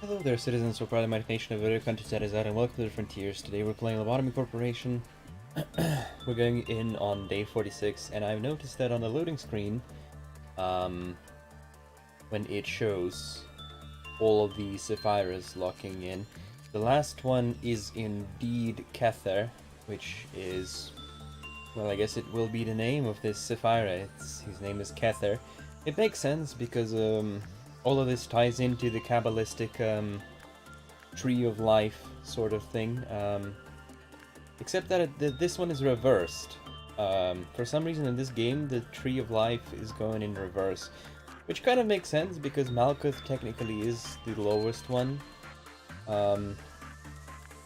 Hello there, citizens of proud mighty nation of other countries that is out, and welcome to the Frontiers. Today we're playing Lobotomy Corporation. We're going in on day 46, and I've noticed that on the loading screen, when it shows all of the Sapphires locking in, the last one is indeed Kether, which is, well, I guess it will be the name of this Sapphira. His name is Kether. It makes sense because all of this ties into the Kabbalistic tree of life sort of thing, except that this one is reversed. For some reason in this game, the tree of life is going in reverse, which kind of makes sense because Malkuth technically is the lowest one,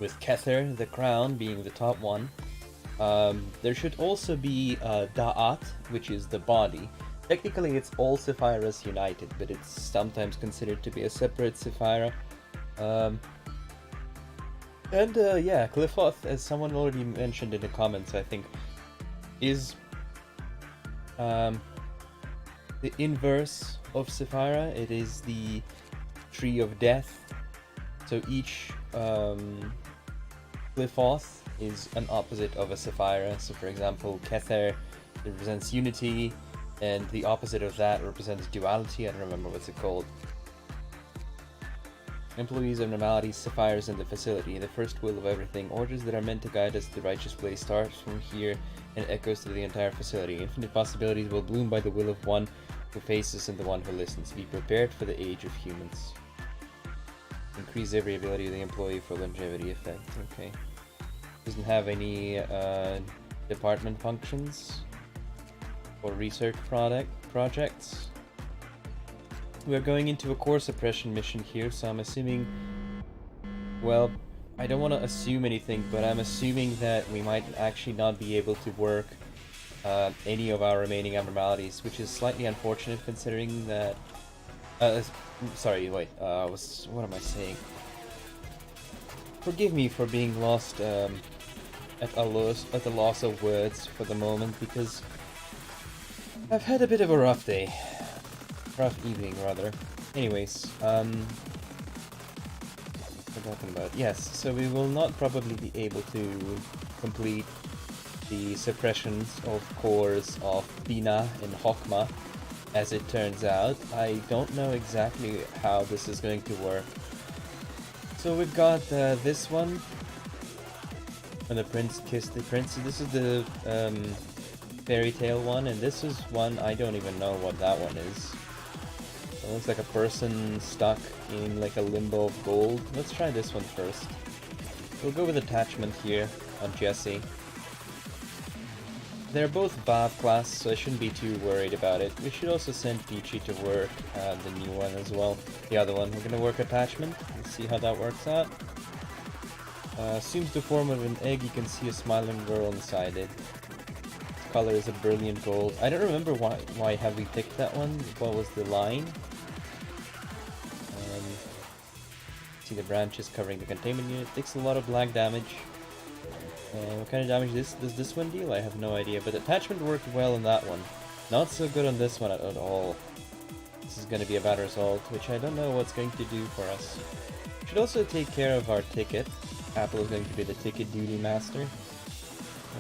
with Kether, the crown, being the top one. There should also be Da'at, which is the body. Technically, it's all Sephiras united, but it's sometimes considered to be a separate Sephira. Yeah, Cliffoth, as someone already mentioned in the comments, I think, is the inverse of Sephira. It is the tree of death. So each Cliffoth is an opposite of a Sephira. So, for example, Kether represents unity, and the opposite of that represents duality. I don't remember what's it called. Employees of normalities, sapphires in the facility. The first will of everything. Orders that are meant to guide us to the righteous place starts from here and echoes to the entire facility. Infinite possibilities will bloom by the will of one who faces and the one who listens. Be prepared for the age of humans. Increase every ability of the employee for longevity effect. Okay. Doesn't have any department functions or research projects. We're going into a core suppression mission here, so I'm assuming, well, I don't want to assume anything, but I'm assuming that we might actually not be able to work any of our remaining abnormalities, which is slightly unfortunate considering that, sorry, wait, what am I saying? Forgive me for being lost at the loss of words for the moment, because I've had a bit of a rough day. Rough evening, rather. Anyways, what am I talking about? Yes, so we will not probably be able to complete the suppressions of cores of Bina and Hokma, as it turns out. I don't know exactly how this is going to work. So we've got this one, when the prince kissed the prince. This is the fairy tale one, and this is one I don't even know what that one is. It looks like a person stuck in like a limbo of gold. Let's try this one first. We'll go with attachment here on Jesse. They're both Vav class, so I shouldn't be too worried about it. We should also send Peachy to work the new one as well. The other one. We're gonna work attachment. Let's see how that works out. Assumes the form of an egg. You can see a smiling girl inside it. Its color is a brilliant gold. I don't remember why have we picked that one. What was the line? See the branches covering the containment unit. Takes a lot of black damage. What kind of damage does this one deal? I have no idea, but attachment worked well on that one. Not so good on this one at all. This is going to be a bad result, which I don't know what's going to do for us. Should also take care of our ticket. Apple is going to be the ticket duty master.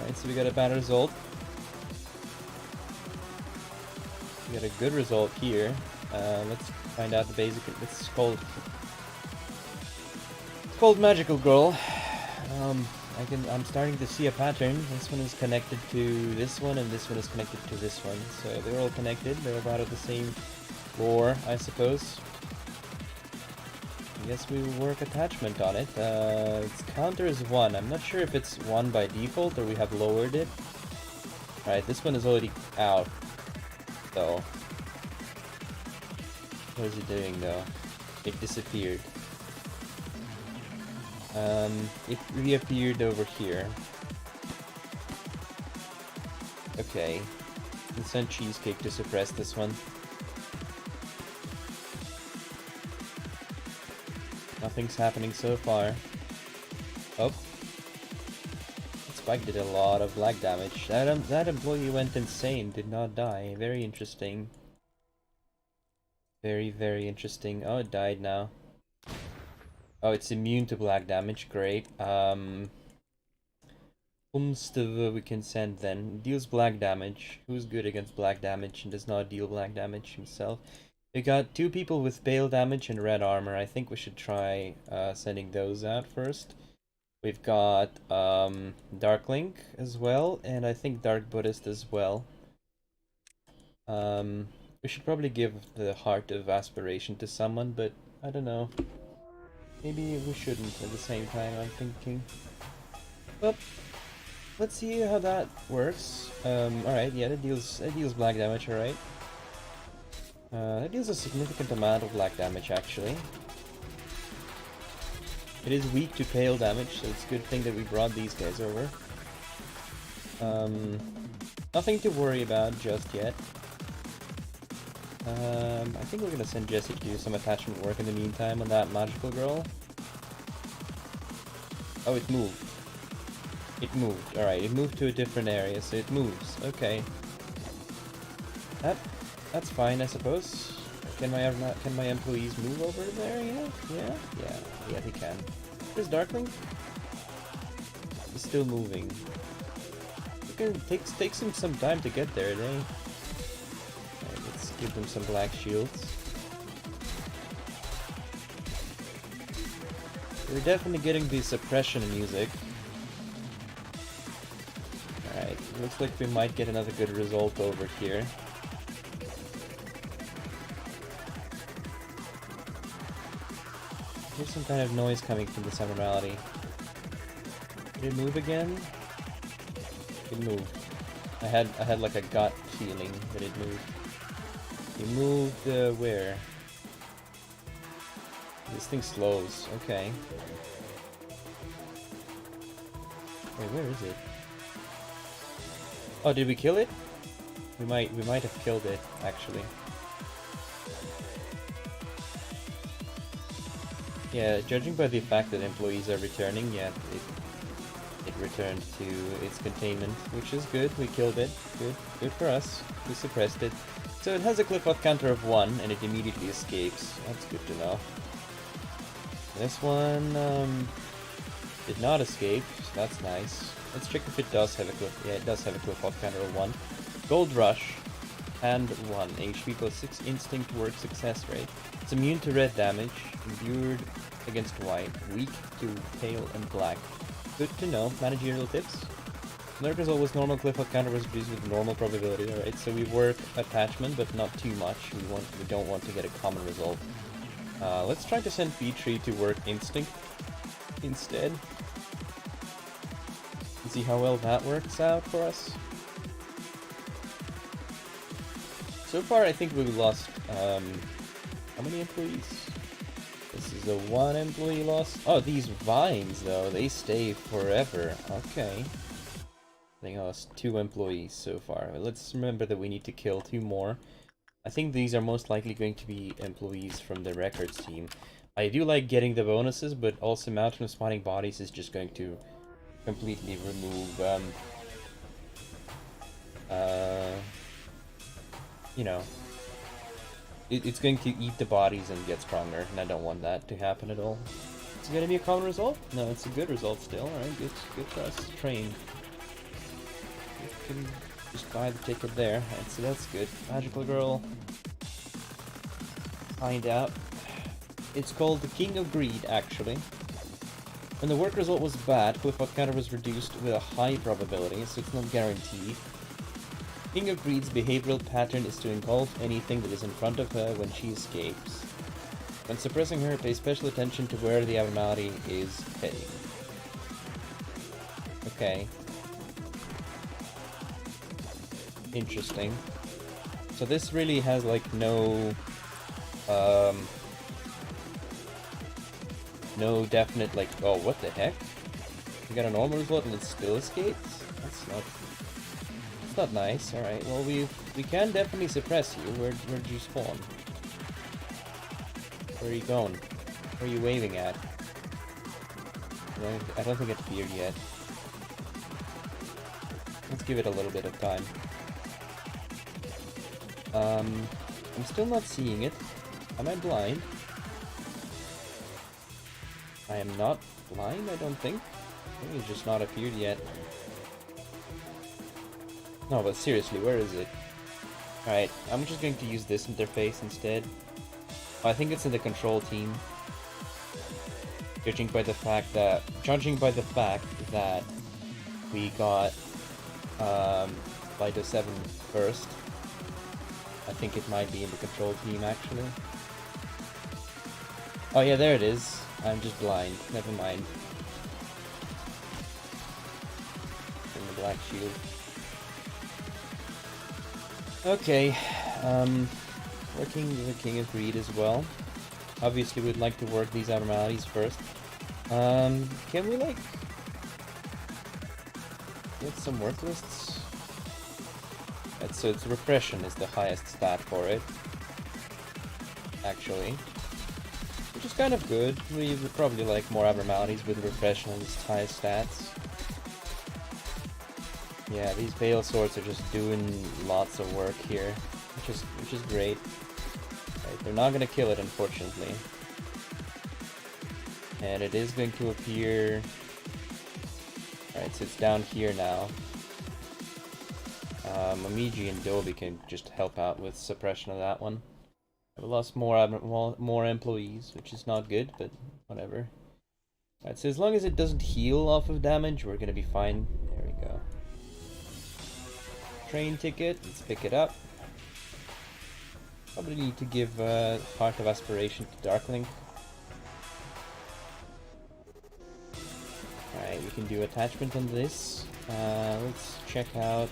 Alright, so we got a bad result. We got a good result here. Let's find out the basic. It's called Magical Girl. I'm starting to see a pattern. This one is connected to this one, and this one is connected to this one. So they're all connected. They're about of the same lore, I suppose. I guess we will work attachment on it. Its counter is 1. I'm not sure if it's 1 by default or we have lowered it. Alright, this one is already out, though. What is it doing, though? It disappeared. It reappeared over here. Okay. Let's send Cheesecake to suppress this one. Nothing's happening so far. Oh. Spike did a lot of black damage. That employee went insane, did not die. Very interesting. Very, very interesting. Oh, it died now. Oh, it's immune to black damage. Great. We can send then. Deals black damage. Who's good against black damage and does not deal black damage himself? We got two people with pale damage and red armor. I think we should try sending those out first. We've got Darklink as well, and I think Dark Buddhist as well. We should probably give the Heart of Aspiration to someone, but I don't know. Maybe we shouldn't at the same time, I'm thinking. Well, let's see how that works. Alright, yeah, that deals black damage, alright. That deals a significant amount of black damage, actually. It is weak to pale damage, so it's a good thing that we brought these guys over. Nothing to worry about just yet. I think we're gonna send Jesse to do some attachment work in the meantime on that magical girl. Oh, it moved. It moved. Alright, it moved to a different area, so it moves. Okay. That's fine, I suppose. Can my employees move over there? Yeah, they can. Where's Darkling? He's still moving. It takes him some time to get there, eh? Let's give them some black shields. We're definitely getting the suppression music. Alright, looks like we might get another good result over here. There's some kind of noise coming from this abnormality. Did it move again? It moved. I had like a gut feeling that it moved. It moved where? This thing slows. Okay. Wait, where is it? Oh, did we kill it? We might have killed it actually. Yeah, judging by the fact that employees are returning, yeah, it returned to its containment, which is good. We killed it. Good for us. We suppressed it. So it has a clip-off counter of 1, and it immediately escapes. That's good to know. This one did not escape, so that's nice. Let's check if it does have a clip. Yeah, it does have a clip-off counter of 1. Gold Rush, and 1. HP plus 6 instinct work success rate. It's immune to red damage, imbued against white, weak to pale and black. Good to know. Managerial tips. Alert result was normal cliff-off counter was reduced with normal probability. Alright, so we work attachment, but not too much. We don't want to get a common result. Let's try to send B3 to work instinct instead. And see how well that works out for us. So far, I think we've lost, how many employees? This is a 1 employee loss. Oh, these vines, though, they stay forever. Okay. I think I lost 2 employees so far. Let's remember that we need to kill 2 more. I think these are most likely going to be employees from the records team. I do like getting the bonuses, but also Mountain of Spawning Bodies is just going to completely remove, you know, it's going to eat the bodies and get stronger, and I don't want that to happen at all. Is it going to be a common result? No, it's a good result still. Alright, good for us. Train. We can just buy the ticket there. Alright, so that's good. Magical Girl. Find out. It's called the King of Greed, actually. When the work result was bad, cliff-off counter was reduced with a high probability, so it's not guaranteed. King of Greed's behavioral pattern is to engulf anything that is in front of her when she escapes. When suppressing her, pay special attention to where the abnormality is heading. Okay. Interesting. So this really has like no definite like, oh, what the heck? We got a normal result and it still escapes? That's not nice. Alright, well we can definitely suppress you. Where'd you spawn? Where are you going? Where are you waving at? I don't think it's appeared yet. Let's give it a little bit of time. I'm still not seeing it. Am I blind? I am not blind, I don't think. I think it's just not appeared yet. No, but seriously, where is it? Alright, I'm just going to use this interface instead. Oh, I think it's in the control team. Judging by the fact that we got Lido 7 first, I think it might be in the control team actually. Oh yeah, there it is. I'm just blind. Never mind. In the black shield. Okay, working with the King of Greed as well. Obviously, we'd like to work these abnormalities first. Can we, like, get some work lists? So it's repression is the highest stat for it, actually. Which is kind of good. We would probably like more abnormalities with repression on its highest stats. Yeah, these Bale Swords are just doing lots of work here, which is great. Right, they're not gonna kill it, unfortunately. And it is going to appear... Alright, so it's down here now. Momiji and Dobby can just help out with suppression of that one. I've lost more employees, which is not good, but whatever. Alright, so as long as it doesn't heal off of damage, we're gonna be fine. There we go. Train ticket, let's pick it up. Probably need to give part of aspiration to Darkling. Alright, we can do attachment on this. Let's check out...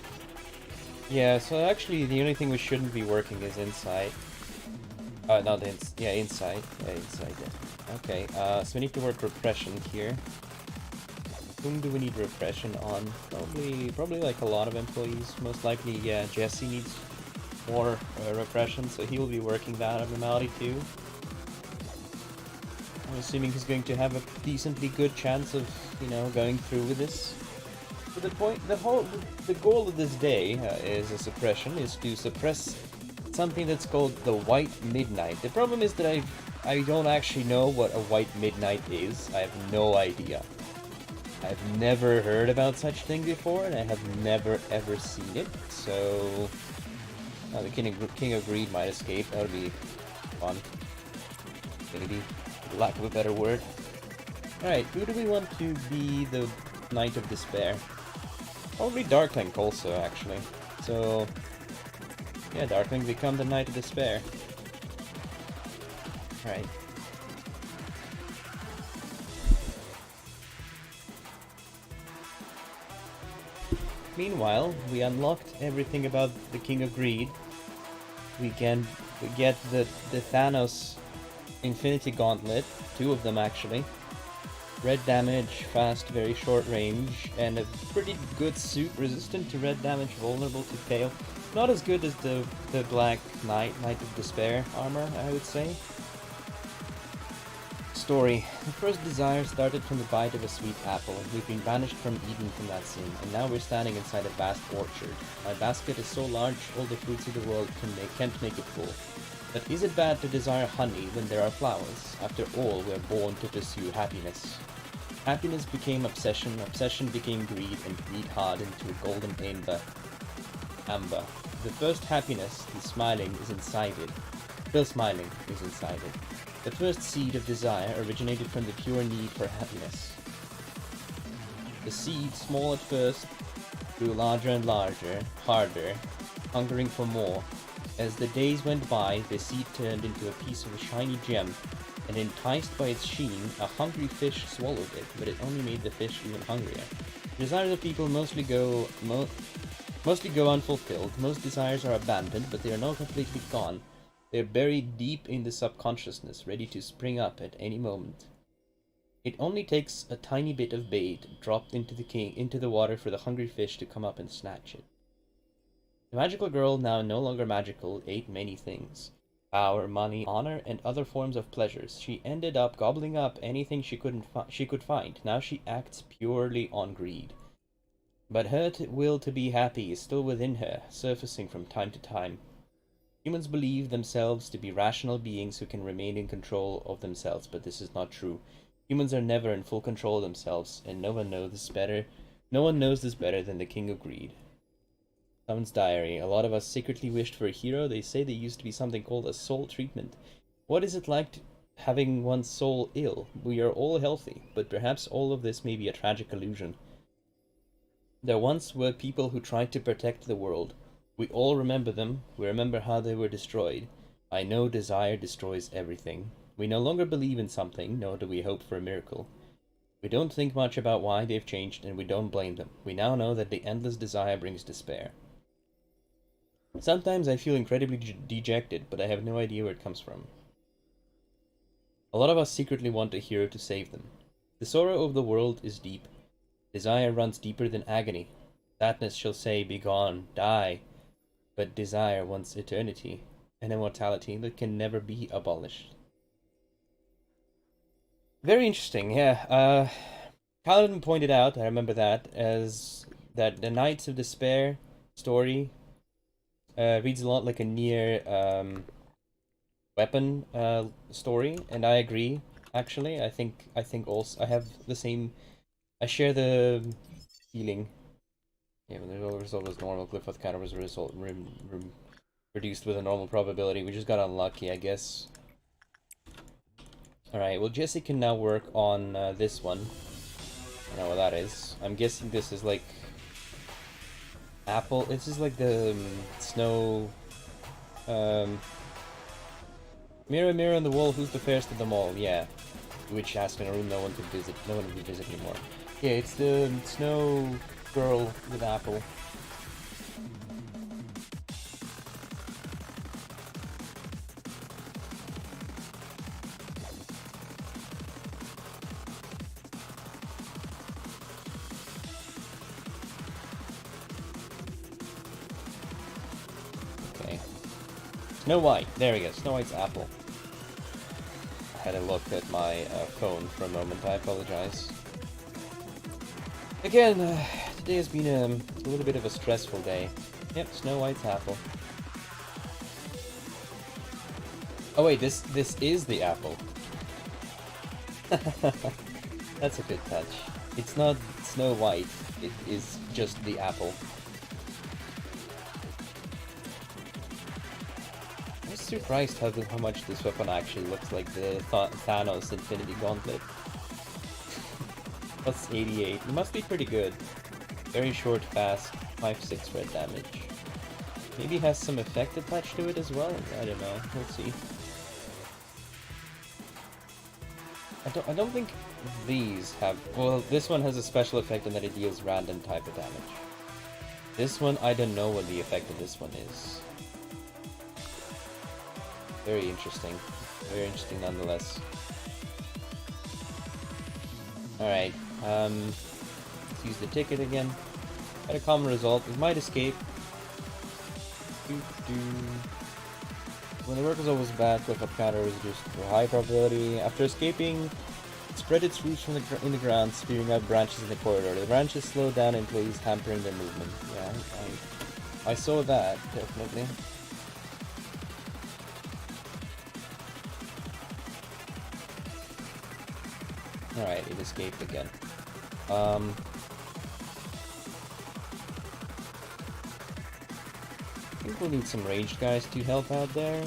Yeah, so actually the only thing we shouldn't be working is insight. Not insight. Yeah, insight, definitely. Okay, so we need to work repression here. Whom do we need repression on? Probably like a lot of employees. Most likely, yeah, Jesse needs more repression, so he will be working that abnormality too. I'm assuming he's going to have a decently good chance of, you know, going through with this. But the goal of this day is a suppression, is to suppress something that's called the White Midnight. The problem is that I don't actually know what a White Midnight is. I have no idea. I've never heard about such thing before, and I have never ever seen it, so... the King of Greed might escape, that would be fun. Maybe, for lack of a better word. Alright, who do we want to be the Knight of Despair? Probably Darkling also, actually. So, yeah, Darkling become the Knight of Despair. Right. Meanwhile, we unlocked everything about the King of Greed. We get the Thanos Infinity Gauntlet, 2 of them actually. Red damage, fast, very short range, and a pretty good suit, resistant to red damage, vulnerable to tail. Not as good as the Black Knight of Despair armor, I would say. Story. The first desire started from the bite of a sweet apple. We've been banished from Eden from that sin, and now we're standing inside a vast orchard. My basket is so large, all the fruits of the world can't make it full. But is it bad to desire honey when there are flowers? After all, we're born to pursue happiness. Happiness became obsession, obsession became greed, and greed hardened into a golden amber. The first happiness, the smiling, is inside it. Still smiling is inside it. The first seed of desire originated from the pure need for happiness. The seed, small at first, grew larger and larger, harder, hungering for more. As the days went by, the seed turned into a piece of a shiny gem, and enticed by its sheen, a hungry fish swallowed it, but it only made the fish even hungrier. Desires of people mostly go unfulfilled. Most desires are abandoned, but they are not completely gone. They're buried deep in the subconsciousness, ready to spring up at any moment. It only takes a tiny bit of bait dropped into the water for the hungry fish to come up and snatch it. The magical girl, now no longer magical, ate many things. Power, money, honor, and other forms of pleasures. She ended up gobbling up anything she could find. Now she acts purely on greed. But her will to be happy is still within her, surfacing from time to time. Humans believe themselves to be rational beings who can remain in control of themselves, but this is not true. Humans are never in full control of themselves, and no one knows this better. No one knows this better than the King of Greed. Someone's diary. A lot of us secretly wished for a hero. They say there used to be something called a soul treatment. What is it like having one's soul ill? We are all healthy, but perhaps all of this may be a tragic illusion. There once were people who tried to protect the world. We all remember them. We remember how they were destroyed. I know desire destroys everything. We no longer believe in something, nor do we hope for a miracle. We don't think much about why they've changed, and we don't blame them. We now know that the endless desire brings despair. Sometimes I feel incredibly dejected, but I have no idea where it comes from. A lot of us secretly want a hero to save them. The sorrow of the world is deep. Desire runs deeper than agony. Sadness shall say, "Begone, die." But desire wants eternity, an immortality that can never be abolished. Very interesting, yeah. Paladin pointed out, I remember that, as that the Knights of Despair story reads a lot like a Nier weapon story, and I agree. Actually, I think also I have the same. I share the feeling. Yeah, but there's always normal. Glyph counter was reduced with a normal probability. We just got unlucky, I guess. Alright, well, Jesse can now work on this one. I know what that is. I'm guessing this is like apple. This is like the snow. Mirror, mirror on the wall, who's the fairest of them all? Yeah, witch asked in a room no one could visit. No one would visit anymore. Yeah, it's the snow girl with apple. Snow White. There we go. Snow White's apple. I had a look at my phone for a moment. I apologize. Again, today has been a little bit of a stressful day. Yep, Snow White's apple. Oh wait, this is the apple. That's a good touch. It's not Snow White. It is just the apple. I'm surprised how much this weapon actually looks like the Thanos Infinity Gauntlet. Plus 88. It must be pretty good. Very short, fast, 5-6 red damage. Maybe has some effect attached to it as well? I don't know. We'll see. I don't think these have... Well, this one has a special effect in that it deals random type of damage. This one, I don't know what the effect of this one is. Very interesting. Very interesting nonetheless. Alright, let's use the ticket again. Got a common result. We might escape. When the work is always back, Glyph counter is reduced to a high probability. After escaping, it spread its roots from in the ground, spearing out branches in the corridor. The branches slowed down employees, hampering their movement. Yeah, I saw that, definitely. Alright, it escaped again. I think we'll need some ranged guys to help out there.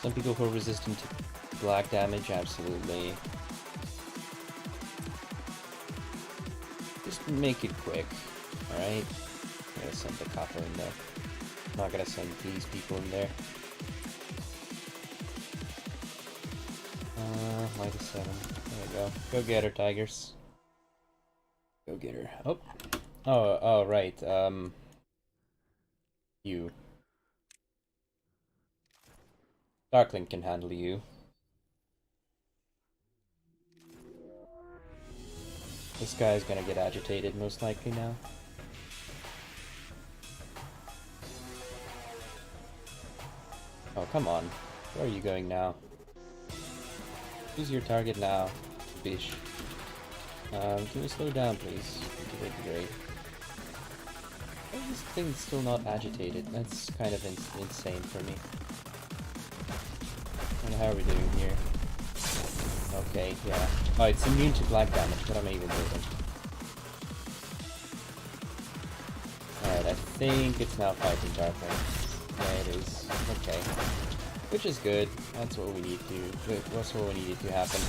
Some people who are resistant to black damage, absolutely. Just make it quick, alright? I'm gonna send the copper in there. I'm not gonna send these people in there. -7. There we go. Go get her, Tigers. Go get her. Oh. Oh, right. You. Darkling can handle you. This guy's gonna get agitated, most likely, now. Oh, come on. Where are you going now? Who's your target now, fish? Can you slow down, please? That'd be great. Why is this thing still not agitated? That's kind of insane for me. And how are we doing here? Okay, yeah. Oh, it's immune to black damage, but I'm even moving. Alright, I think it's now fighting darkly. Yeah, it is. Okay. Which is good. That's what we need to... That's what we needed to happen.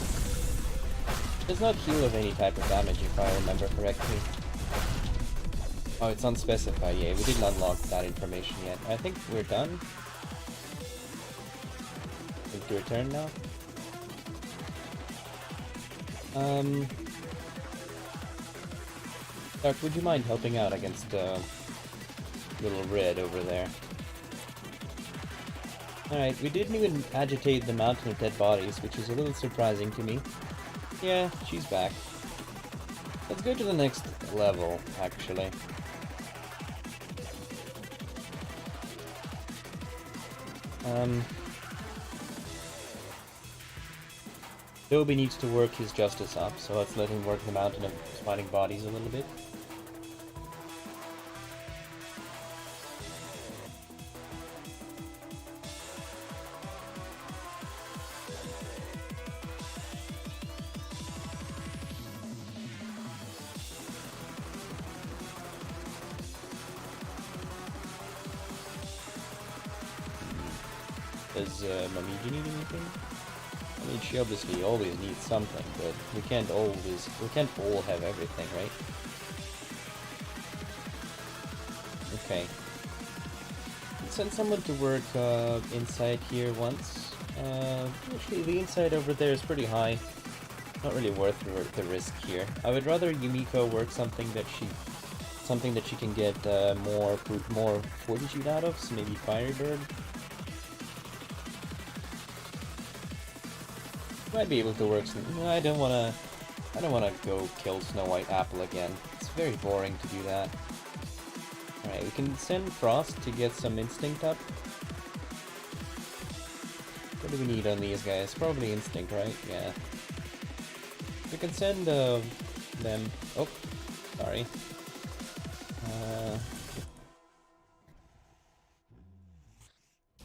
Does not heal of any type of damage, if I remember correctly. Oh, it's unspecified. Yeah, we didn't unlock that information yet. I think we're done. Think to return now. Dark, would you mind helping out against little red over there? Alright, we didn't even agitate the mountain of dead bodies, which is a little surprising to me. Yeah, she's back. Let's go to the next level, actually. Dobie needs to work his justice up, so let's let him work the mountain of spawning bodies a little bit. Does Mamiji need anything? I mean, she obviously always needs something, but we can't all have everything, right? Okay. Let's send someone to work inside here once. Actually, the inside over there is pretty high. Not really worth the risk here. I would rather Yumiko work something that she can get more fortitude out of, so maybe Firebird. Might be able to work some. No, I don't wanna go kill Snow White Apple again. It's very boring to do that. Alright, we can send Frost to get some instinct up. What do we need on these guys? Probably instinct, right? Yeah. We can send them. Oh, sorry.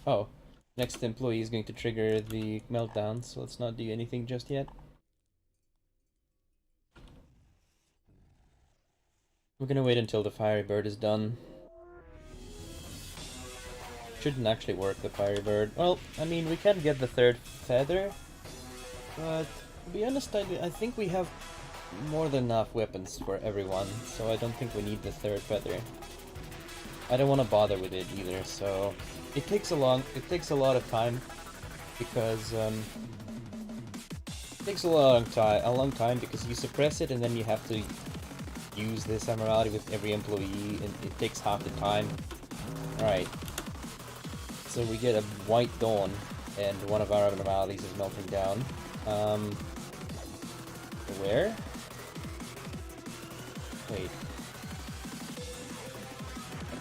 Oh. Next employee is going to trigger the meltdown, so let's not do anything just yet. We're gonna wait until the Fiery Bird is done. Shouldn't actually work, the Fiery Bird. Well, I mean, we can get the third feather, but to be honest, I think we have more than enough weapons for everyone, so I don't think we need the third feather. I don't want to bother with it either, so... It takes a long time, because it takes a long time because you suppress it and then you have to use this Emeraldi with every employee, and it takes half the time. Alright, so we get a white dawn, and one of our Emeraldis is melting down. Where? Wait.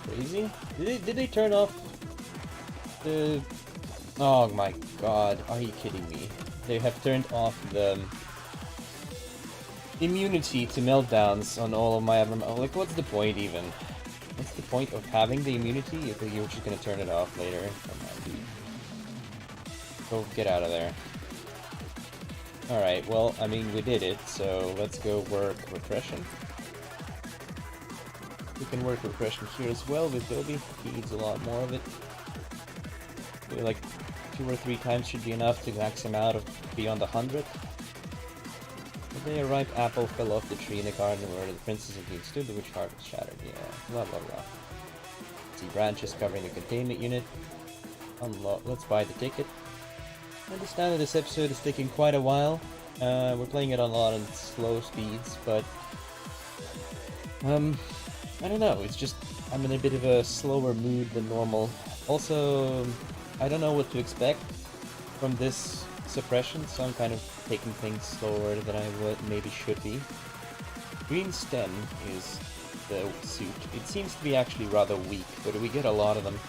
Crazy? Did they turn off the... Oh my god, are you kidding me? They have turned off the immunity to meltdowns on all of my... Like, what's the point even? What's the point of having the immunity if you're just gonna turn it off later? Come on, dude. Go get out of there. Alright, well, I mean, we did it, so let's go work repression. We can work repression here as well with Dobie. He needs a lot more of it. Maybe like 2 or 3 times should be enough to max him out of beyond 100. The day a ripe apple fell off the tree in the garden where the princess of King stood, the witch heart was shattered. Yeah, blah blah blah. See branches covering the containment unit. Unlock. Let's buy the ticket. I understand that this episode is taking quite a while. We're playing it on a lot of slow speeds, but I don't know. It's just I'm in a bit of a slower mood than normal. Also, I don't know what to expect from this suppression, so I'm kind of taking things slower than I maybe should be. Green stem is the suit. It seems to be actually rather weak, but we get a lot of them.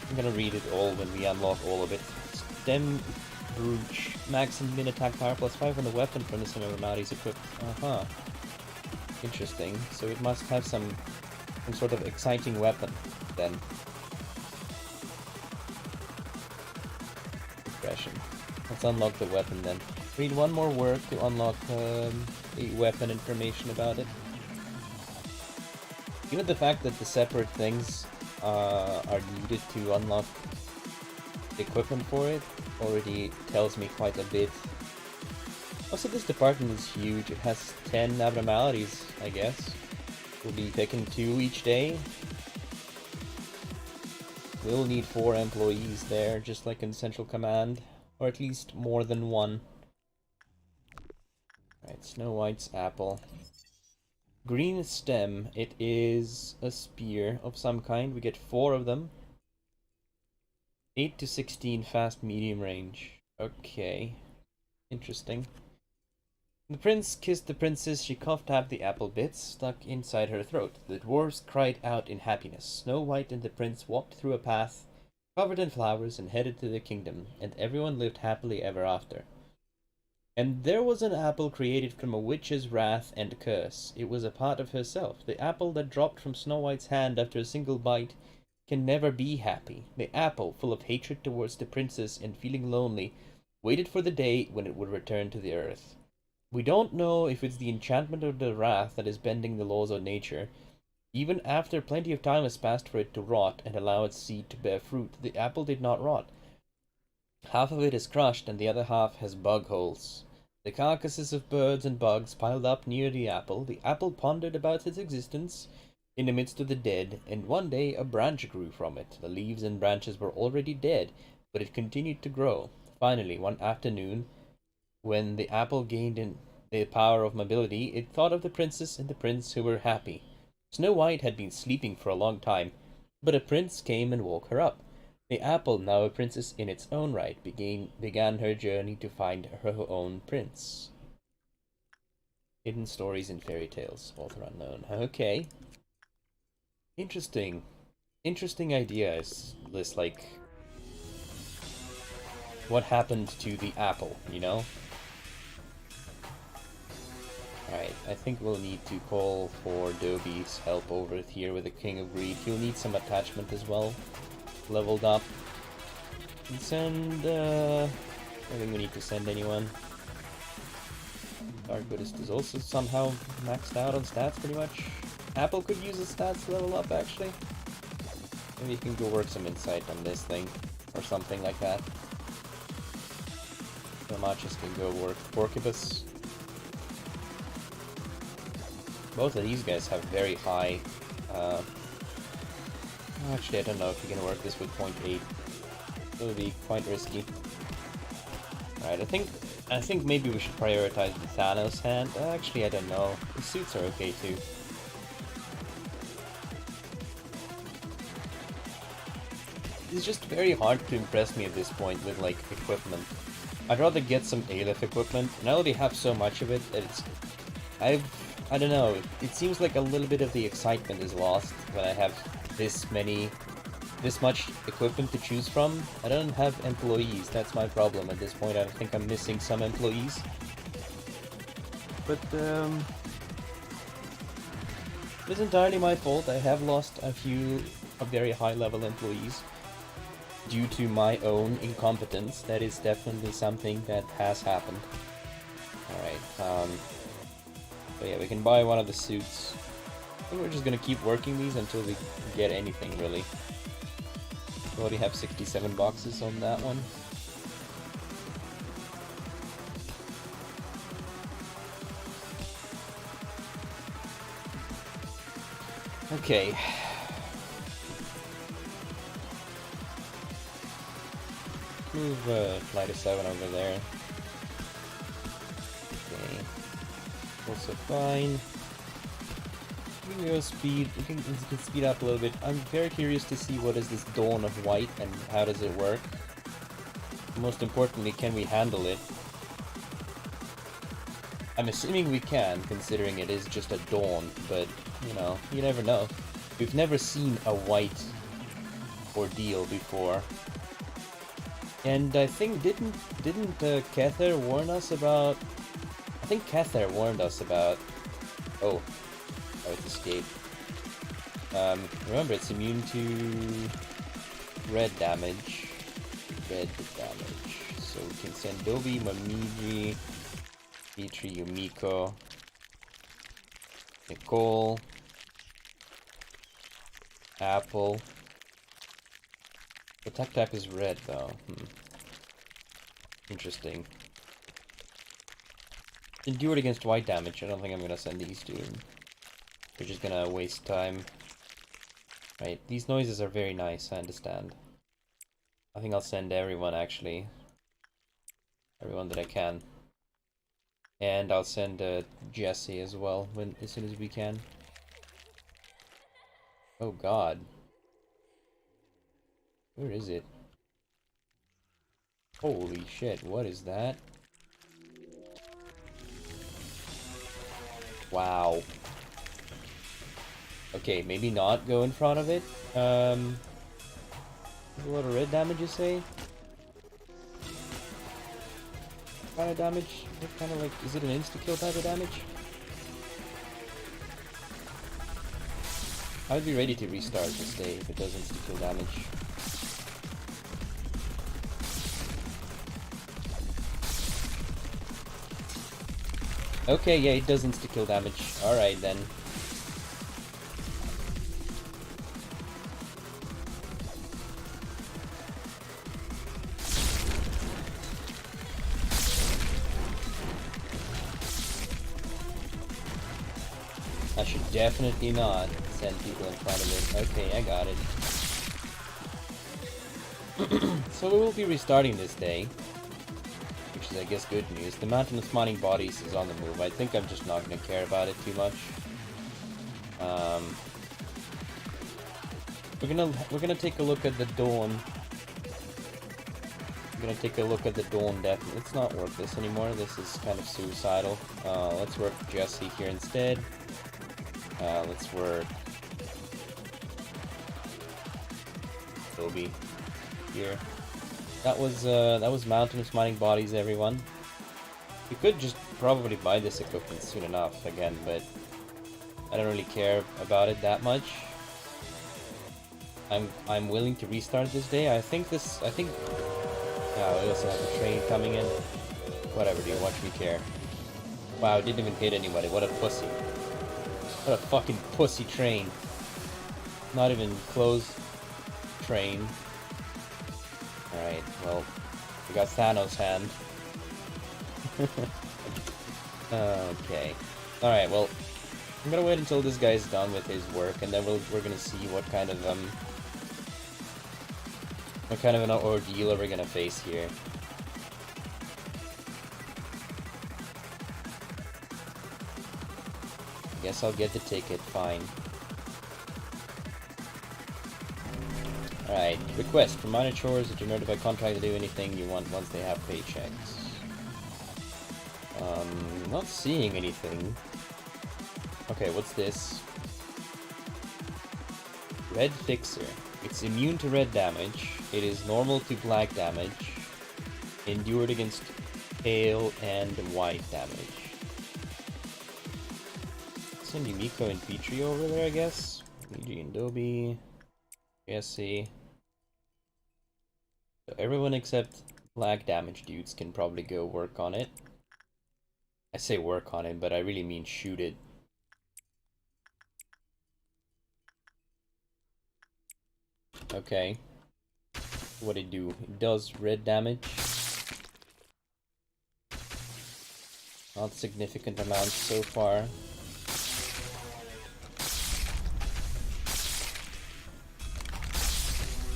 I'm gonna read it all when we unlock all of it. Stem brooch. Max and min attack power +5 on the weapon from the similar Mahdi's equipped. Uh-huh. Interesting. So it must have some sort of exciting weapon, then. discretion. Let's unlock the weapon then. We need one more work to unlock the weapon information about it. Even the fact that the separate things are needed to unlock the equipment for it already tells me quite a bit. Also, this department is huge. It has 10 abnormalities, I guess. We'll be picking 2 each day. We'll need 4 employees there, just like in Central Command. Or at least more than 1. Alright, Snow White's apple. Green stem. It is a spear of some kind. We get 4 of them. 8 to 16 fast medium range. Okay. Interesting. The prince kissed the princess. She coughed up the apple bits stuck inside her throat. The dwarves cried out in happiness. Snow White and the prince walked through a path covered in flowers and headed to the kingdom, and everyone lived happily ever after. And there was an apple created from a witch's wrath and curse. It was a part of herself. The apple that dropped from Snow White's hand after a single bite can never be happy. The apple, full of hatred towards the princess and feeling lonely, waited for the day when it would return to the earth. We don't know if it's the enchantment of the wrath that is bending the laws of nature. Even after plenty of time has passed for it to rot and allow its seed to bear fruit, the apple did not rot. Half of it is crushed and the other half has bug holes. The carcasses of birds and bugs piled up near the apple. The apple pondered about its existence in the midst of the dead, and one day a branch grew from it. The leaves and branches were already dead, but it continued to grow. Finally, one afternoon, when the apple gained in the power of mobility, it thought of the princess and the prince who were happy. Snow White had been sleeping for a long time, but a prince came and woke her up. The apple, now a princess in its own right, began her journey to find her own prince. Hidden stories and fairy tales, author unknown. Okay. Interesting. Interesting ideas. This, like, what happened to the apple, you know? Alright, I think we'll need to call for Dobie's help over here with the King of Greed. He'll need some attachment as well. Leveled up. And send, I think we need to send anyone. Dark Buddhist is also somehow maxed out on stats, pretty much. Apple could use the stats to level up, actually. Maybe you can go work some insight on this thing, or something like that. Nomachus can go work Porcupus. Both of these guys have very high, actually I don't know if you can work this with 0.8. It would be quite risky. Alright, I think maybe we should prioritize the Thanos hand. Actually, I don't know. The suits are okay too. It's just very hard to impress me at this point with, like, equipment. I'd rather get some Aleph equipment, and I already have so much of it that it's... I don't know, it seems like a little bit of the excitement is lost when I have this much equipment to choose from. I don't have employees, that's my problem at this point. I think I'm missing some employees. But, it's entirely my fault. I have lost a few very high-level employees due to my own incompetence. That is definitely something that has happened. Alright, but yeah, we can buy one of the suits. I think we're just gonna keep working these until we get anything, really. We already have 67 boxes on that one. Okay. Move Flight of 7 over there. Okay. Also fine. We can go speed. We can speed up a little bit. I'm very curious to see what is this Dawn of White and how does it work. Most importantly, can we handle it? I'm assuming we can, considering it is just a dawn, but, you know, you never know. We've never seen a white ordeal before. And I think, didn't Kether warn us about... I think Kether warned us about... Oh, it escaped. Remember, it's immune to red damage. So we can send Dobi, Mamiji, Mitri, Yumiko, Nicole, Apple. The Tap Tap is red though. Interesting. Endured against white damage. I don't think I'm gonna send these two. They're just gonna waste time. Right, these noises are very nice, I understand. I think I'll send everyone actually. Everyone that I can. And I'll send Jesse as well as soon as we can. Oh god. Where is it? Holy shit, what is that? Wow. Okay, maybe not go in front of it. There's a lot of red damage, you say? What kind of damage? What kind of like, is it an insta-kill type of damage? I would be ready to restart this day if it does insta-kill damage. Okay, yeah, it does insta-kill damage. Alright then. I should definitely not send people in front of it. Okay, I got it. So we will be restarting this day. Which is, I guess, good news. The Mountain of Smiling Bodies is on the move. I think I'm just not going to care about it too much. We're gonna take a look at the Dawn. We're gonna take a look at the Dawn death. Let's not work this anymore. This is kind of suicidal. Let's work Jesse here instead. Let's work Toby here. That was Mountain of Smiling Bodies, everyone. We could just probably buy this equipment soon enough again, but I don't really care about it that much. I'm willing to restart this day. I think. Yeah, we also have a train coming in. Whatever, dude. Watch me care. Wow, didn't even hit anybody. What a pussy. What a fucking pussy train. Not even close train. Alright, well, we got Thanos' hand. Okay. Alright, well, I'm gonna wait until this guy's done with his work, and then we're gonna see what kind of an ordeal are we gonna face here. Guess I'll get the ticket, fine. Alright, request from minor chores that you're notified contract to do anything you want once they have paychecks. Not seeing anything. Okay, what's this? Red Fixer. It's immune to red damage. It is normal to black damage. Endured against pale and white damage. Send Yumiko and Petrie over there, I guess. Luigi and Dobie. Jesse. So everyone except black damage dudes can probably go work on it. I say work on it, but I really mean shoot it. Okay. What'd it do? It does red damage. Not significant amounts so far.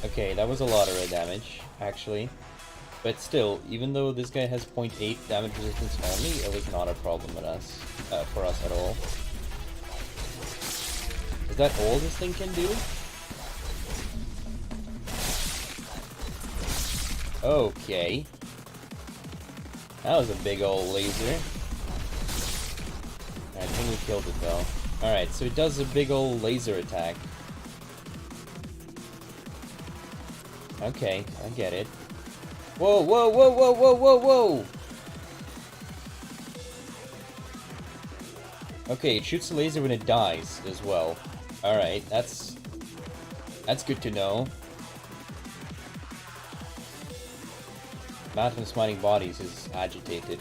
Okay, that was a lot of red damage, actually. But still, even though this guy has 0.8 damage resistance only, it was not a problem with us, for us at all. Is that all this thing can do? Okay. That was a big old laser. I think we killed it though. Alright, so it does a big old laser attack. Okay, I get it. Whoa, whoa, whoa, whoa, whoa, whoa, whoa! Okay, it shoots a laser when it dies as well. Alright, that's good to know. Mountainous mining bodies is agitated.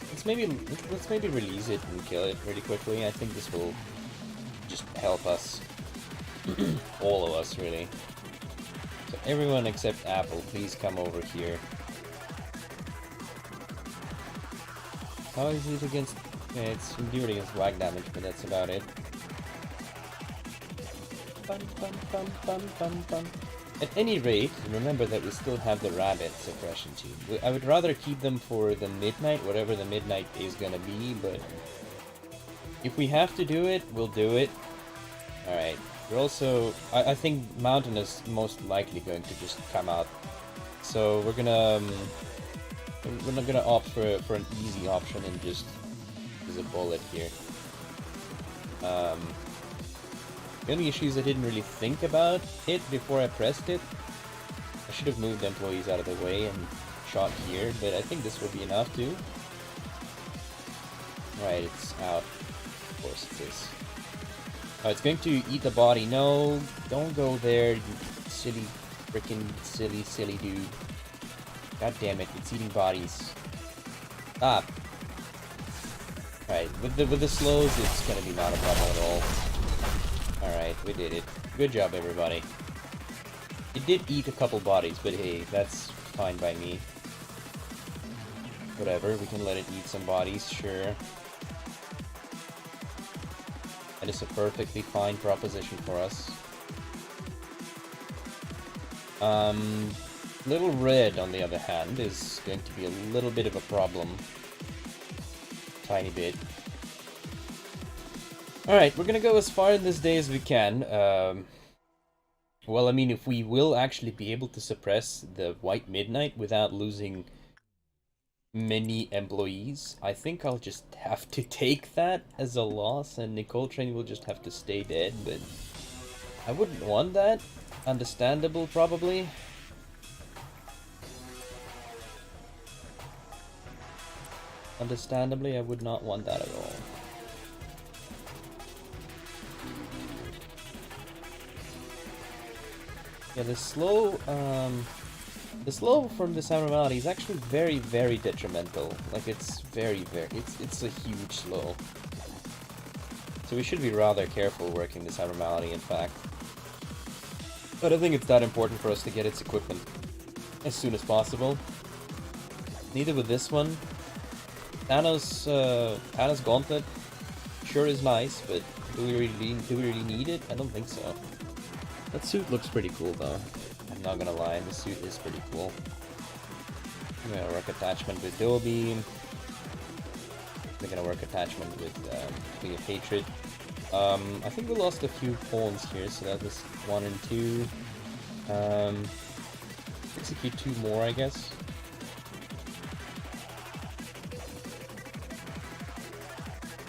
Let's maybe release it and kill it really quickly. I think this will just help us. All of us, really. So everyone except Apple, please come over here. How is it against... Yeah, it's endured against wag damage, but that's about it. At any rate, remember that we still have the rabbit suppression too. I would rather keep them for the midnight, whatever the midnight is gonna be, but... if we have to do it, we'll do it. Alright. We're also... I think Mountain is most likely going to just come out. So we're gonna... we're not gonna opt for an easy option and just use a bullet here. The only issue is I didn't really think about it before I pressed it. I should have moved employees out of the way and shot here, but I think this will be enough too. Right, it's out. Of course it is. Oh, it's going to eat the body. No, don't go there, you silly, freaking silly dude. God damn it, it's eating bodies. Stop. Right, with the slows, it's gonna be not a problem at all. Alright, we did it. Good job, everybody. It did eat a couple bodies, but hey, that's fine by me. Whatever, we can let it eat some bodies, sure. That is a perfectly fine proposition for us. Little Red, on the other hand, is going to be a little bit of a problem. Tiny bit. Alright, we're gonna go as far in this day as we can. Well, I mean, if we will actually be able to suppress the White Midnight without losing many employees, I think I'll just have to take that as a loss, and Nicole Train will just have to stay dead, but I wouldn't want that. Understandable, probably. Understandably, I would not want that at all. Yeah, the slow from this abnormality is actually very, very detrimental. Like, it's it's a huge slow. So we should be rather careful working this abnormality, in fact. But I think it's that important for us to get its equipment as soon as possible. Neither with this one. Thanos Gauntlet sure is nice, but do we really need it? I don't think so. That suit looks pretty cool, though. I'm not gonna lie, the suit is pretty cool. I'm gonna work attachment with Dual Beam. I'm gonna work attachment with Wing of Hatred. I think we lost a few pawns here, so that was 1 and 2. Execute 2 more, I guess.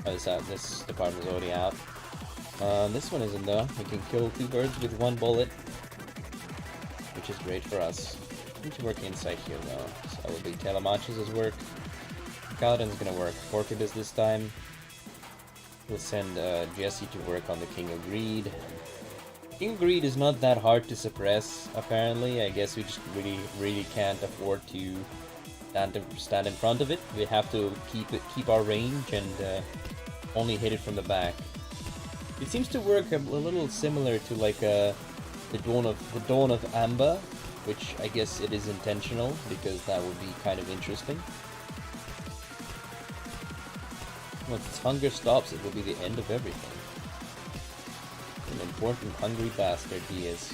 Oh, this department is already out. This one isn't though. We can kill 2 birds with 1 bullet, which is great for us. We need to work inside here though. So that will be Telemachus' work. Kaladin's gonna work Porcupus this time. We'll send Jesse to work on the King of Greed. King of Greed is not that hard to suppress, apparently. I guess we just really can't afford to stand in front of it. We have to keep our range and only hit it from the back. It seems to work a little similar to like the Dawn of Amber, which I guess it is intentional because that would be kind of interesting. Once its hunger stops, it will be the end of everything. An important hungry bastard he is.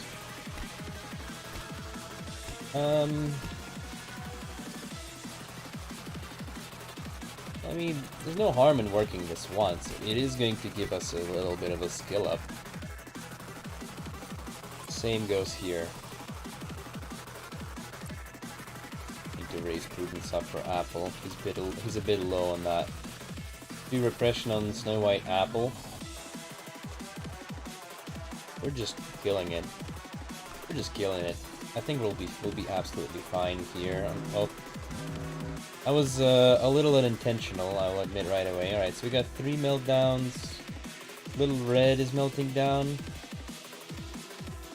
I mean, there's no harm in working this once. It is going to give us a little bit of a skill up. Same goes here. Need to raise prudence up for Apple. He's a bit low on that. Do repression on Snow White Apple. We're just killing it. We're just killing it. I think we'll be absolutely fine here. Oh. That was a little unintentional, I'll admit right away. Alright, so we got 3 meltdowns. Little Red is melting down.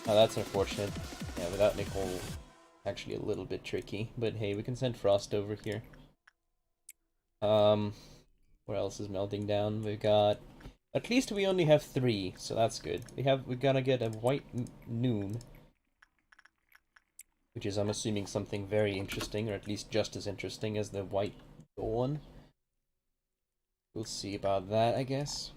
Oh, that's unfortunate. Yeah, without Nicole Actually a little bit tricky, but hey, we can send Frost over here. What else is melting down? We've got... At least we only have 3, so that's good. We're gonna get a white noon, which is, I'm assuming, something very interesting, or at least just as interesting as the white dawn. We'll see about that, I guess.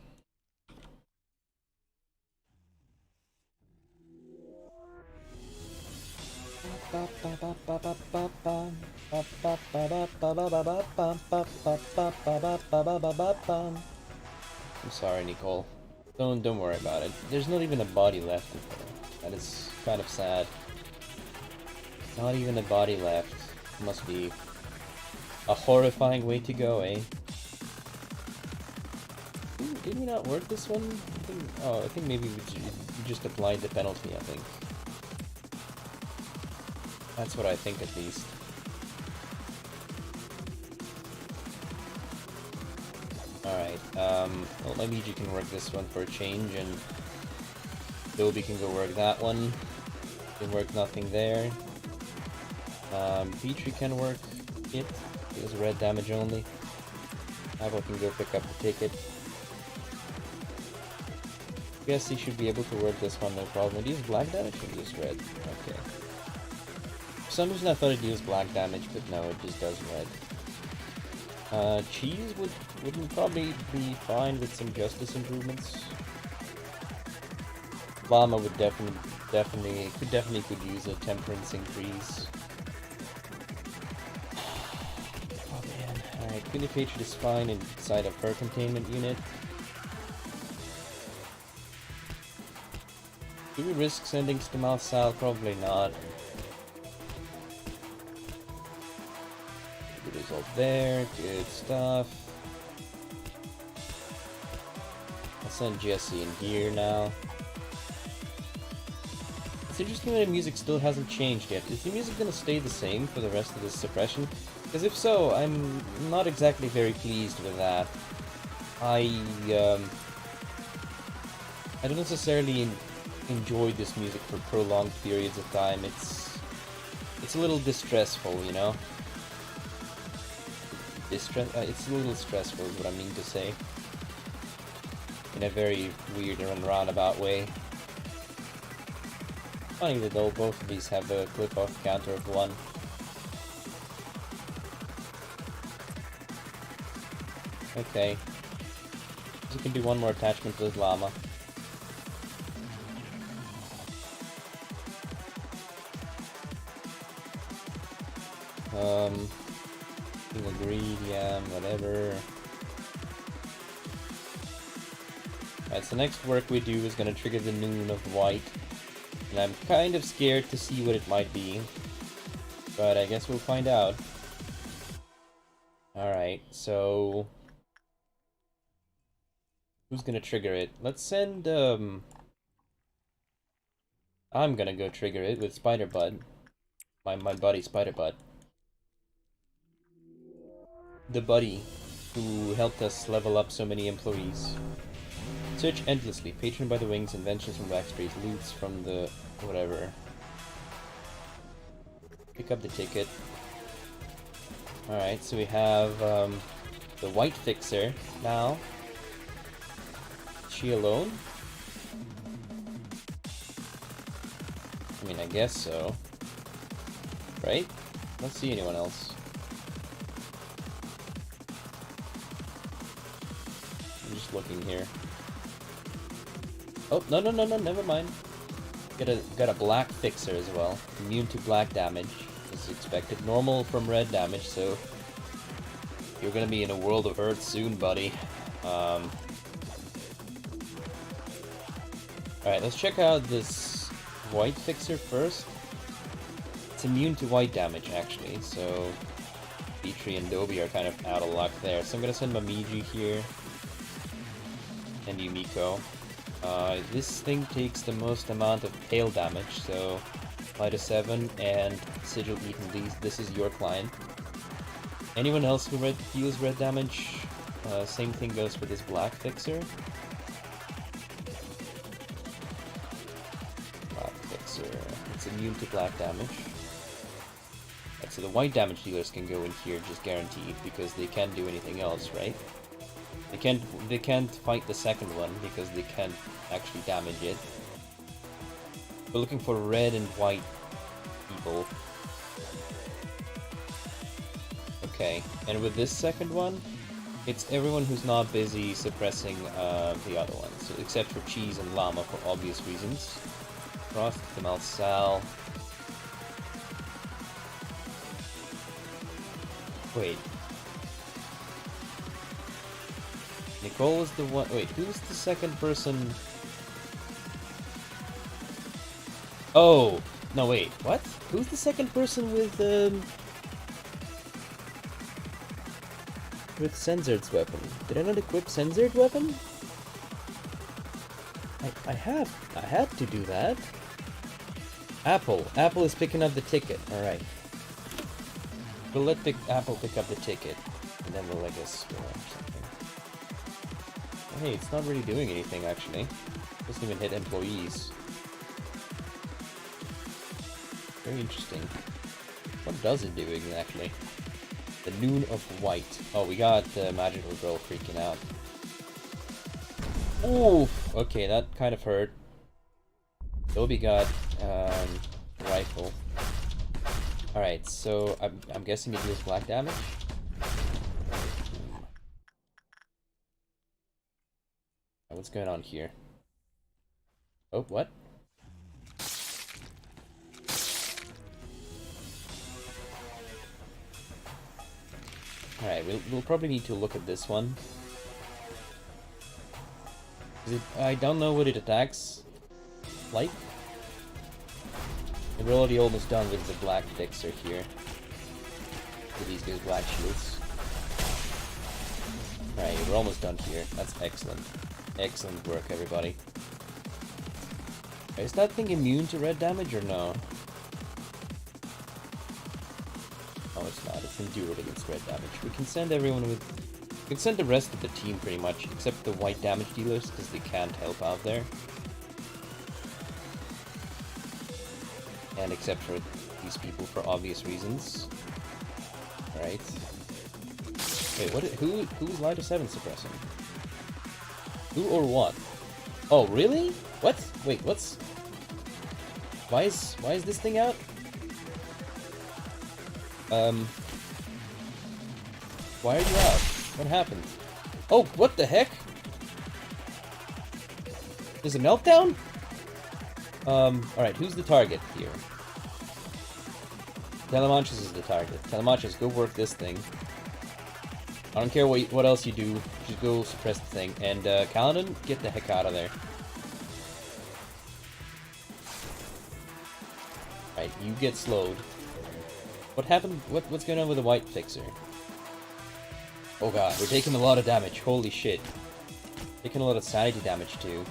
I'm sorry, Nicole. Don't worry about it. There's not even a body left. That is kind of sad. Not even a body left. Must be a horrifying way to go, eh? Ooh, did we not work this one? I think maybe we just applied the penalty, I think. That's what I think, at least. Alright, well, maybe you can work this one for a change, and Dobie can go work that one. Can work nothing there. Petrie can work it. It was red damage only. Avo can go pick up the ticket. Guess he should be able to work this one, no problem. It deals black damage or deals red? Okay. For some reason I thought it deals black damage, but no, it just does red. Cheese wouldn't probably be fine with some justice improvements. Llama would definitely could use a temperance increase. Oh man. Alright, Quinnification is fine inside of her containment unit. Do we risk sending Stamal Sal? Probably not. Good result there, good stuff. I'll send Jesse in here now. It's interesting that the music still hasn't changed yet. Is the music gonna stay the same for the rest of this suppression? Because if so, I'm not exactly very pleased with that. I don't necessarily enjoy this music for prolonged periods of time. It's a little distressful, you know? It's a little stressful is what I mean to say. In a very weird and roundabout way. Funny that though, both of these have a clip-off counter of 1. Okay. So you can do one more attachment with Llama. Agreed, yeah, whatever. Alright, so next work we do is gonna trigger the noon of white. And I'm kind of scared to see what it might be. But I guess we'll find out. Alright, so... who's gonna trigger it? Let's send, I'm gonna go trigger it with Spider-Bud. My buddy Spider-Bud. The buddy who helped us level up so many employees. Search endlessly. Patron by the wings, inventions from backstreet, loots from the whatever. Pick up the ticket. Alright, so we have the white fixer now. Is she alone? I mean, I guess so. Right? I don't see anyone else. I'm just looking here. Oh, no, never mind. Got a black fixer as well. Immune to black damage, as expected. Normal from red damage, so you're gonna be in a world of hurt soon, buddy. Alright, let's check out this white fixer first. It's immune to white damage, actually, so Petrie and Dobie are kind of out of luck there. So I'm gonna send Mamiji here. And Yumiko. This thing takes the most amount of tail damage, so -7 and Sigil Eaton, this is your client. Anyone else who deals red damage? Same thing goes for this black fixer. Black fixer, it's immune to black damage. Right, so the white damage dealers can go in here just guaranteed because they can't do anything else, right? They can't fight the second one because they can't actually damage it. We're looking for red and white people. Okay, and with this second one, it's everyone who's not busy suppressing the other ones, so except for Cheese and Llama for obvious reasons. Frost, Kamal Sal. Wait. Nicole was the one. Wait, who's the second person? Oh! No, wait, what? Who's the second person with Censored's weapon? Did I not equip Censored weapon? I had to do that. Apple is picking up the ticket. Alright. We'll let Apple pick up the ticket. And then we'll, I guess, go on something. Oh, hey, it's not really doing anything, actually. Doesn't even hit employees. Very interesting. What does it do exactly? The Noon of White. Oh, we got the Magical Girl freaking out. Oof! Okay, that kind of hurt. Dobby got rifle. Alright, so I'm guessing it deals black damage? What's going on here? Oh, what? Alright, we'll probably need to look at this one. I don't know what it attacks like. And we're already almost done with the black fixer here. With these guys' black shields. Alright, we're almost done here. That's excellent. Excellent work, everybody. Is that thing immune to red damage or no? No, it's not. It's endured against red damage. We can send everyone with... We can send the rest of the team pretty much, except the white damage dealers, because they can't help out there. And except for these people for obvious reasons. Alright. Wait, who's Light of 7 suppressing? Who or what? Oh, really? What? Wait, what's... Why is this thing out? Why are you out? What happened? Oh, what the heck? There's a meltdown? Alright, who's the target here? Telemanches is the target. Telemanches, go work this thing. I don't care what else you do, just go suppress the thing. And, Kaladin, get the heck out of there. Right, you get slowed. What happened? What's going on with the white fixer? Oh god, we're taking a lot of damage. Holy shit. Taking a lot of sanity damage too.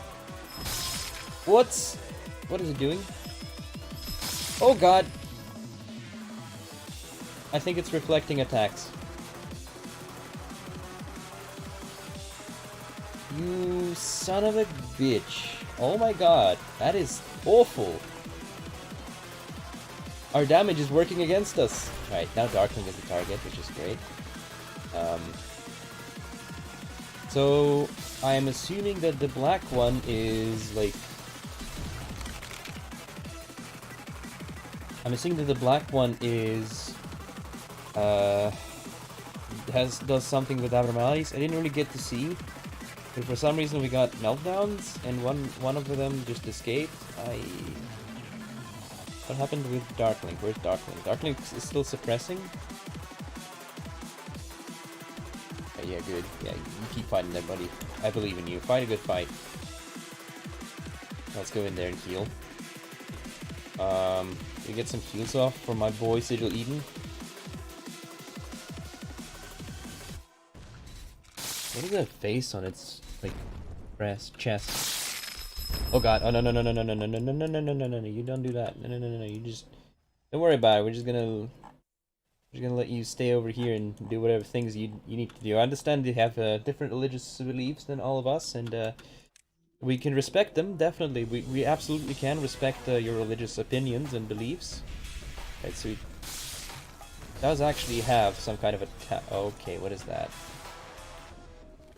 What is it doing? Oh god. I think it's reflecting attacks. You son of a bitch. Oh my god, that is awful. Our damage is working against us. Alright, now Darkling is the target, which is great. So, I am assuming that the black one is, like... I'm assuming that the black one is... does something with abnormalities. I didn't really get to see. But for some reason we got meltdowns, and one of them just escaped. What happened with Darkling? Where's Darkling? Darkling is still suppressing? Oh, yeah, good. Yeah, you keep fighting there, buddy. I believe in you. Fight a good fight. Let's go in there and heal. We get some heals off for my boy Sigil Eden. What is that face on its, like, chest? Oh god, oh no, you don't do that. No, you just... Don't worry about it, we're just gonna let you stay over here and do whatever things you need to do. I understand you have different religious beliefs than all of us, and we can respect them, definitely. We absolutely can respect your religious opinions and beliefs. Right, so does actually have some kind of a okay, what is that?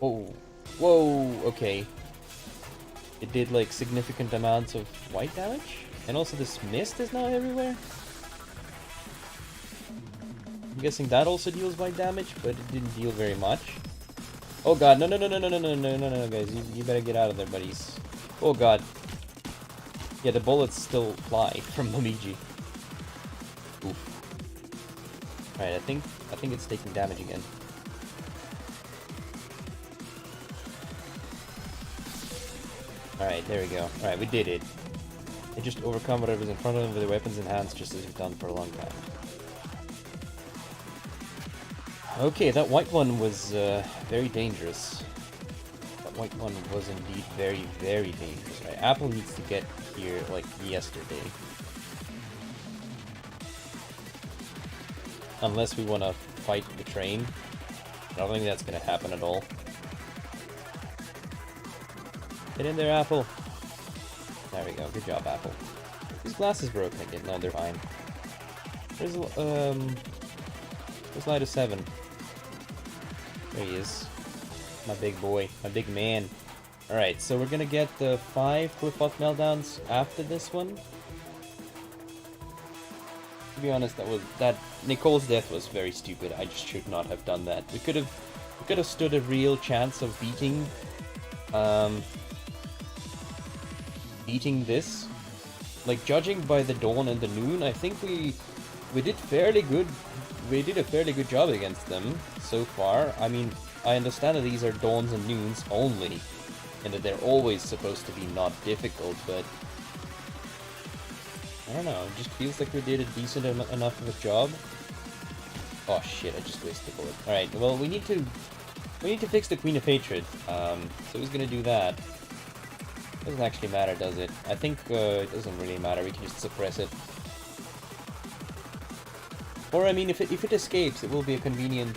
Oh, whoa, okay. It did like significant amounts of white damage? And also this mist is now everywhere? I'm guessing that also deals white damage, but it didn't deal very much. Oh god, no, no, no, no, no, no, no, no, no, no, guys. You better get out of there, buddies. Oh god. Yeah, the bullets still fly from Momiji. Oof. Alright, I think it's taking damage again. Alright, there we go. Alright, we did it. They just overcome whatever's in front of them with their weapons in hands, just as we've done for a long time. Okay, that white one was very dangerous. That white one was indeed very, very dangerous. Right, Apple needs to get here like yesterday. Unless we want to fight the train. I don't think that's going to happen at all. Get in there, Apple. There we go. Good job, Apple. These glasses broken again. No, they're fine. There's Light of 7. There he is. My big boy. My big man. Alright, so we're gonna get the 5 Cliff-Off meltdowns after this one. To be honest, that Nicole's death was very stupid. I just should not have done that. We could have stood a real chance of beating this. Like, judging by the dawn and the noon, I think we did fairly good. We did a fairly good job against them so far. I mean, I understand that these are dawns and noons only, and that they're always supposed to be not difficult, but I don't know, it just feels like we did a decent enough of a job. Oh shit, I just wasted a bullet. Alright, well, we need to fix the Queen of Hatred, so who's gonna do that? Doesn't actually matter, does it? I think it doesn't really matter, we can just suppress it. Or, I mean, if it escapes, it will be a convenient...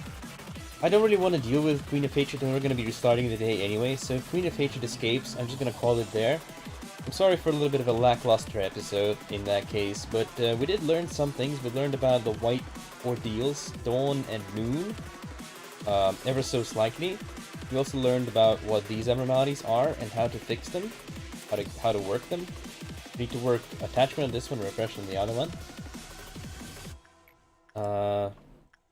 I don't really want to deal with Queen of Hatred, and we're going to be restarting the day anyway, so if Queen of Hatred escapes, I'm just going to call it there. I'm sorry for a little bit of a lackluster episode in that case, but we did learn some things. We learned about the white ordeals, dawn and noon, ever so slightly. We also learned about what these abnormalities are and how to fix them, how to work them. We need to work attachment on this one, repression on the other one.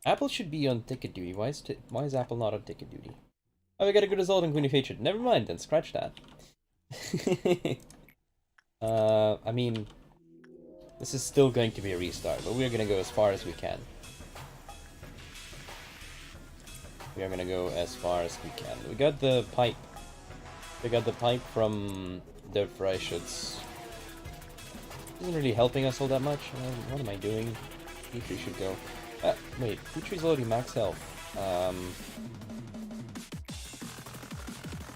Apple should be on ticket duty. Why is Apple not on ticket duty? Oh, we got a good result in Queen of Hatred. Never mind then, scratch that. I mean, this is still going to be a restart, but we're gonna go as far as we can. We are gonna go as far as we can. We got the pipe. We got the pipe from the Freischutz. Isn't really helping us all that much. What am I doing? Petrie should go. Wait, Petrie's already max health.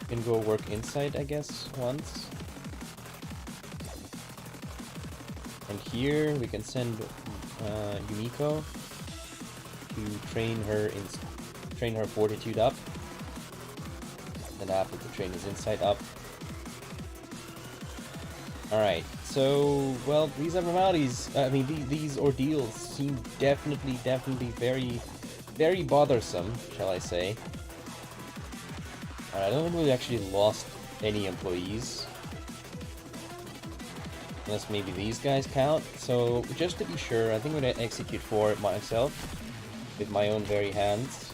Can go work inside, I guess, once. And here we can send Yumiko to train her fortitude up. And Apple to train his insight up. Alright, so, well, these abnormalities, I mean, these ordeals seem definitely very, very bothersome, shall I say. Alright, I don't think we actually lost any employees. Unless maybe these guys count. So, just to be sure, I think I'm going to execute 4 myself. With my own very hands.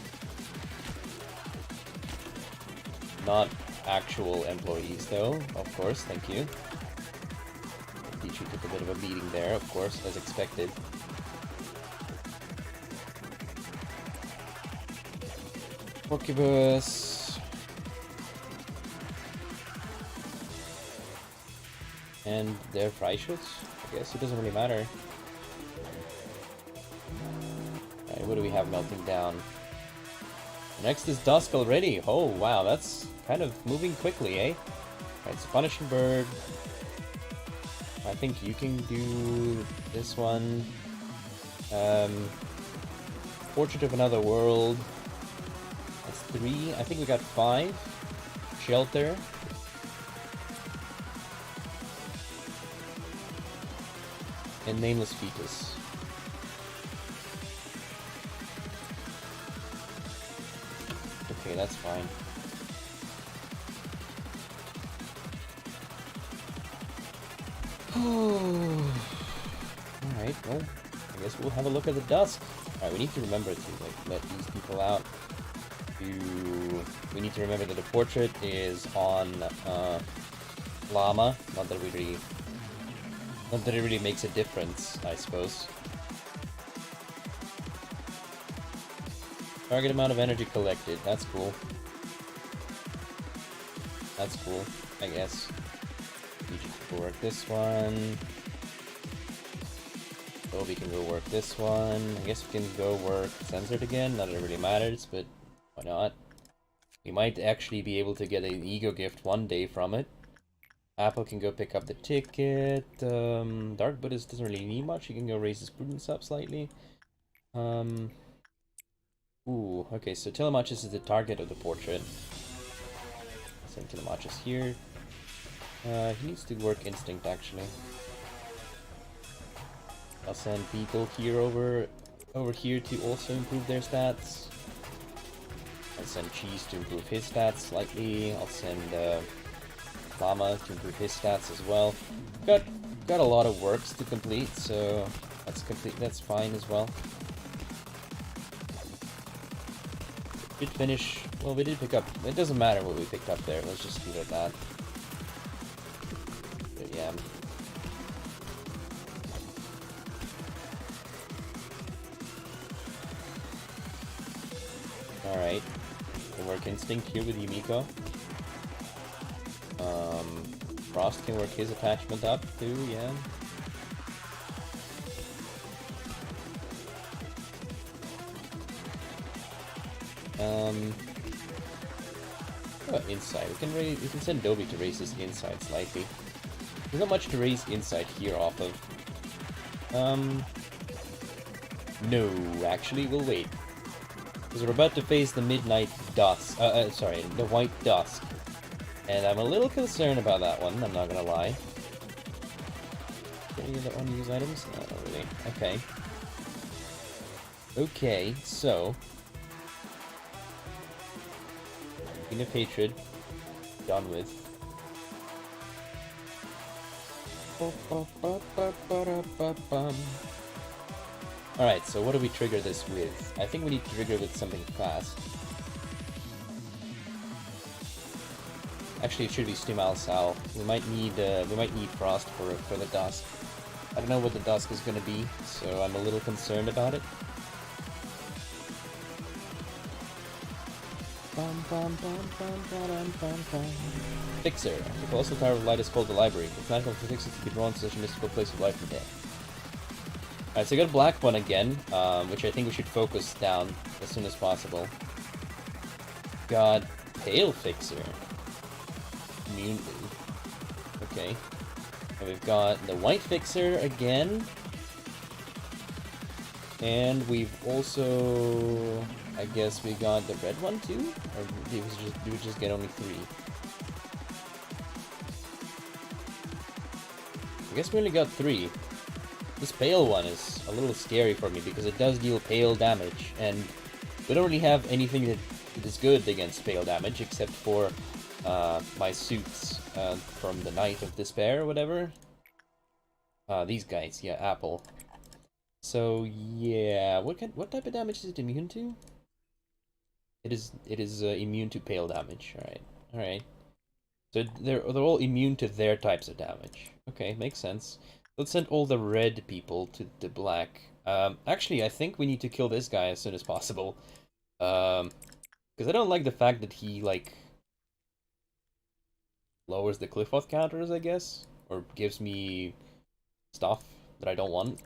Not actual employees, though, of course, thank you. Pichu took a bit of a beating there, of course, as expected. Porcubus. And their Freischutz? I guess it doesn't really matter. Alright, what do we have melting down? Next is Dusk already. Oh, wow, that's kind of moving quickly, eh? Alright, so Punishing Bird. I think you can do this one. Portrait of Another World. That's 3. I think we got 5. Shelter. And Nameless Fetus. Okay, that's fine. Alright, well, I guess we'll have a look at the dusk. Alright, we need to remember to, like, let these people out. We need to remember that the portrait is on, llama. Not that it really makes a difference, I suppose. Target amount of energy collected. That's cool. That's cool, I guess. We should go work this one. Oh, we can go work this one. I guess we can go work censored again. Not that it really matters, but why not? We might actually be able to get an ego gift one day from it. Apple can go pick up the ticket. Dark Buddhist doesn't really need much. He can go raise his prudence up slightly. Ooh, okay, so Telemachus is the target of the portrait. Send Telemachus here. He needs to work instinct, actually. I'll send people here over here to also improve their stats. I'll send Cheese to improve his stats slightly. I'll send Llama to improve his stats as well. Got a lot of works to complete, so that's fine as well. Did finish. Well, we did pick up. It doesn't matter what we picked up there. Let's just leave it at that. But yeah. Alright. Can work Instinct here with Yumiko. Frost can work his attachment up too, yeah. What about Insight? We can send Dobby to raise his Insight slightly. There's not much to raise Insight here off of. No, actually, we'll wait. Because we're about to face the Midnight Dusk. Sorry, the White Dusk. And I'm a little concerned about that one, I'm not gonna lie. Any other unused items? No, not really. Okay. Okay, so... Queen of Hatred. Done with. Alright, so what do we trigger this with? I think we need to trigger with something fast. Actually, it should be Stimal Sal. We might need Frost for the Dusk. I don't know what the Dusk is gonna be, so I'm a little concerned about it. Fixer. The Colossal Tower of Light is called the Library. It's magical for fixers to be drawn to such a mystical place of life and death. Alright, so I got a black one again, which I think we should focus down as soon as possible. Got Pale Fixer. Immune. Okay. And we've got the White Fixer again. And we've also... I guess we got the red one too? Or did we just get only 3? I guess we only got 3. This pale one is a little scary for me because it does deal pale damage, and we don't really have anything that is good against pale damage except for my suits from the Night of Despair or whatever. These guys, yeah, Apple. So yeah, what type of damage is it immune to? It is immune to pale damage. All right. So they're all immune to their types of damage. Okay, makes sense. Let's send all the red people to the black. Actually, I think we need to kill this guy as soon as possible. Because I don't like the fact that he like lowers the Cliff-Oath counters, I guess, or gives me stuff that I don't want.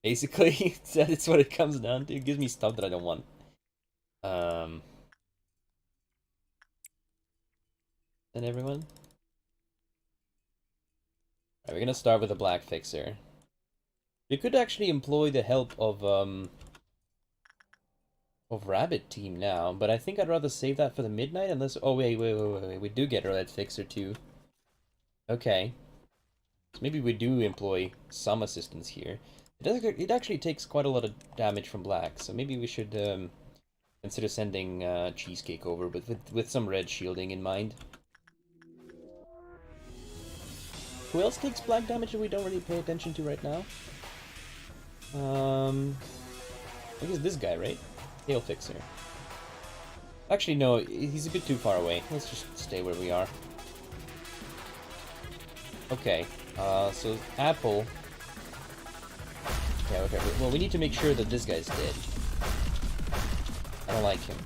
Basically, that's what it comes down to. It gives me stuff that I don't want. And everyone. Alright, we're gonna start with a black fixer. We could actually employ the help of Rabbit Team now, but I think I'd rather save that for the midnight unless... Oh, wait. We do get a red fixer too. Okay. So maybe we do employ some assistance here. It actually takes quite a lot of damage from black, so maybe we should Consider sending Cheesecake over, but with some red shielding in mind. Who else takes black damage that we don't really pay attention to right now? I guess this guy, right? Tail Fixer. Actually, no, he's a bit too far away. Let's just stay where we are. Okay, so Apple... Okay, well, we need to make sure that this guy's dead. I don't like him.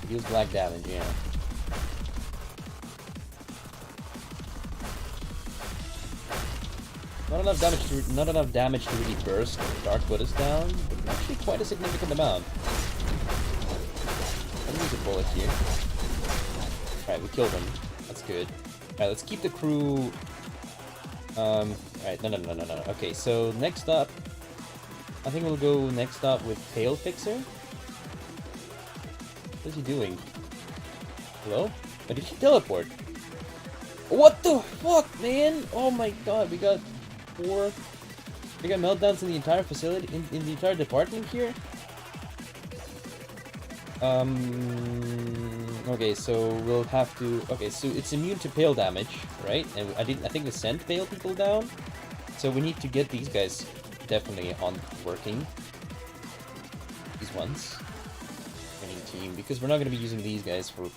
He deals black damage, yeah. Not enough damage to really burst Dark Buddhas down, but actually quite a significant amount. Let me use a bullet here. Alright, we killed him. That's good. Alright, let's keep the crew... Alright, no. Okay, so next up... I think we'll go next up with Tail Fixer. What is he doing? Hello? Why did he teleport? What the fuck, man? Oh my god, we got meltdowns in the entire facility, in the entire department here? Okay, so we'll have to... Okay, so it's immune to pale damage, right? And I think we sent pale people down. So we need to get these guys definitely on working. These ones. Winning team, because we're not going to be using these guys for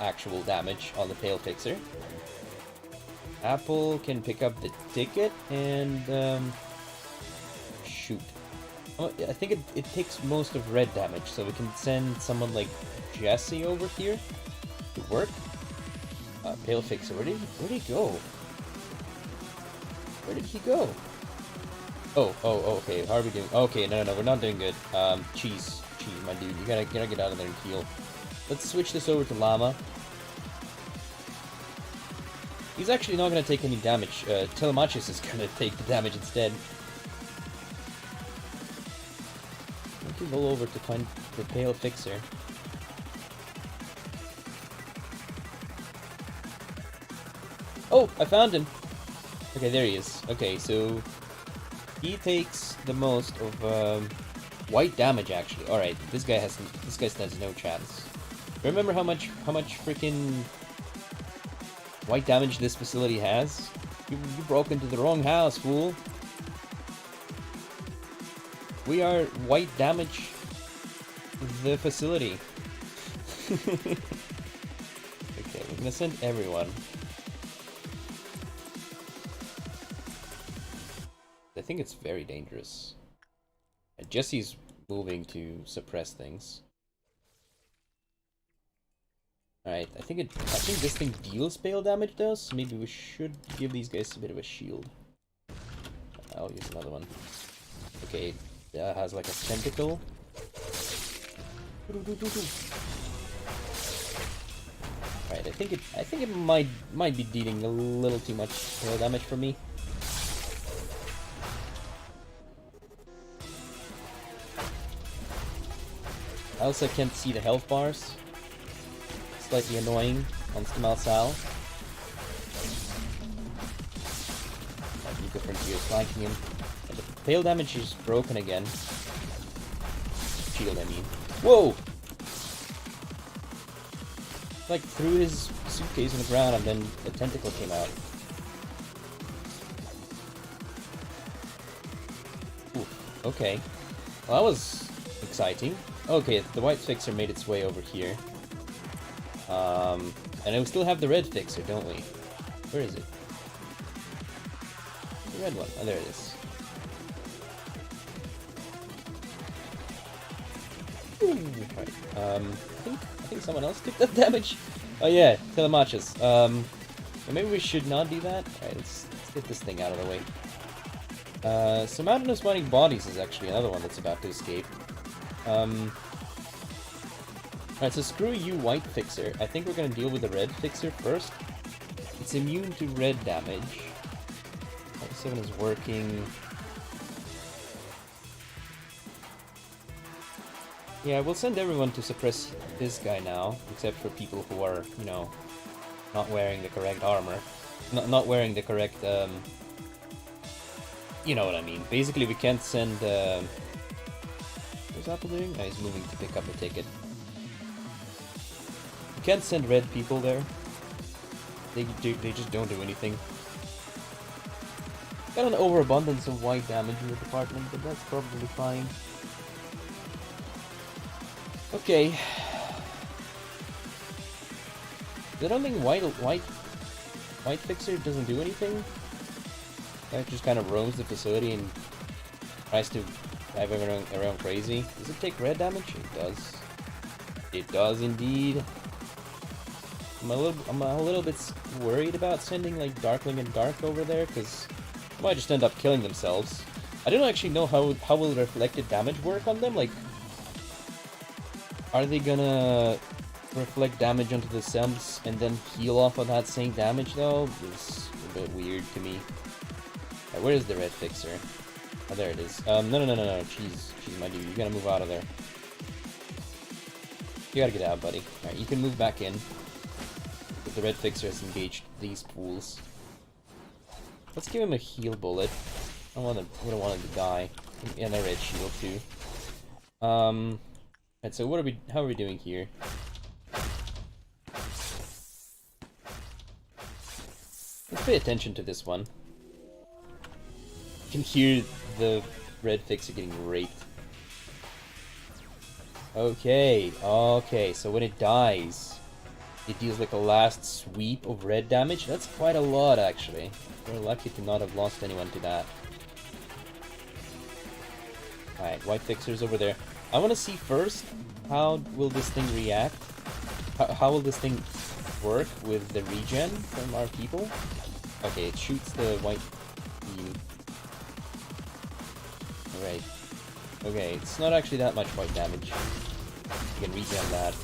actual damage on the Pale Fixer. Apple can pick up the ticket and shoot. I think it takes most of red damage, so we can send someone like Jesse over here to work. Pale Fixer, where did he go? Where did he go? Oh, okay. How are we doing? Okay, no, we're not doing good. Cheese, my dude, you gotta get out of there and heal. Let's switch this over to Llama. He's actually not gonna take any damage. Telemachus is gonna take the damage instead. We can roll over to find the Pale Fixer. Oh, I found him! Okay, there he is. Okay, so... he takes the most of white damage, actually. Alright, this guy stands no chance. Remember how much freaking white damage this facility has? You broke into the wrong house, fool. We are white damage the facility. Okay, we're gonna send everyone. I think it's very dangerous. And Jesse's moving to suppress things. Alright, I think this thing deals pale damage though, so maybe we should give these guys a bit of a shield. I'll use another one. Okay, that has like a tentacle. Alright, I think it might be dealing a little too much pale damage for me. I also can't see the health bars. Slightly annoying on Stamal Sal. Nico Frontier is flanking him. And the pale damage is broken again. Shield, I mean. Whoa! Like threw his suitcase on the ground and then the tentacle came out. Ooh, okay. Well, that was exciting. Okay, the white fixer made its way over here. And we still have the red fixer, don't we? Where is it? The red one. Oh, there it is. Ooh, right. I think someone else took that damage. Oh yeah, Telemachus. Maybe we should not do that. Alright, let's get this thing out of the way. So Mountainous Mining Bodies is actually another one that's about to escape. Alright, so screw you, White Fixer. I think we're gonna deal with the Red Fixer first. It's immune to red damage. 7 is working. Yeah, we'll send everyone to suppress this guy now, except for people who are, you know, not wearing the correct armor. Not wearing the correct, you know what I mean. Basically, we can't send, where's is Apple doing? Oh, he's moving to pick up a ticket. You can't send red people there. They just don't do anything. Got an overabundance of white damage in the department, but that's probably fine. Okay. I don't think white fixer doesn't do anything. It just kind of roams the facility and tries to drive everyone around crazy. Does it take red damage? It does. It does indeed. I'm a little bit worried about sending like Darkling and Dark over there because they might just end up killing themselves. I don't actually know how will reflected damage work on them. Like, are they gonna reflect damage onto the Sems and then heal off of that same damage though? It's a bit weird to me. Right, where is the red fixer? Oh, there it is. No. Jeez, my dude, you gotta move out of there. You gotta get out, buddy. Alright, you can move back in. But the red fixer has engaged these pools. Let's give him a heal bullet. We don't want him to die. And a red shield too. Right, so how are we doing here? Let's pay attention to this one. You can hear the red fixer getting raped. Okay, so when it dies, it deals like a last sweep of red damage. That's quite a lot, actually. We're lucky to not have lost anyone to that. Alright, white fixer's over there. I want to see first, how will this thing react? How will this thing work with the regen from our people? Okay, it shoots the white beam. Alright. Okay, it's not actually that much white damage. You can regen that.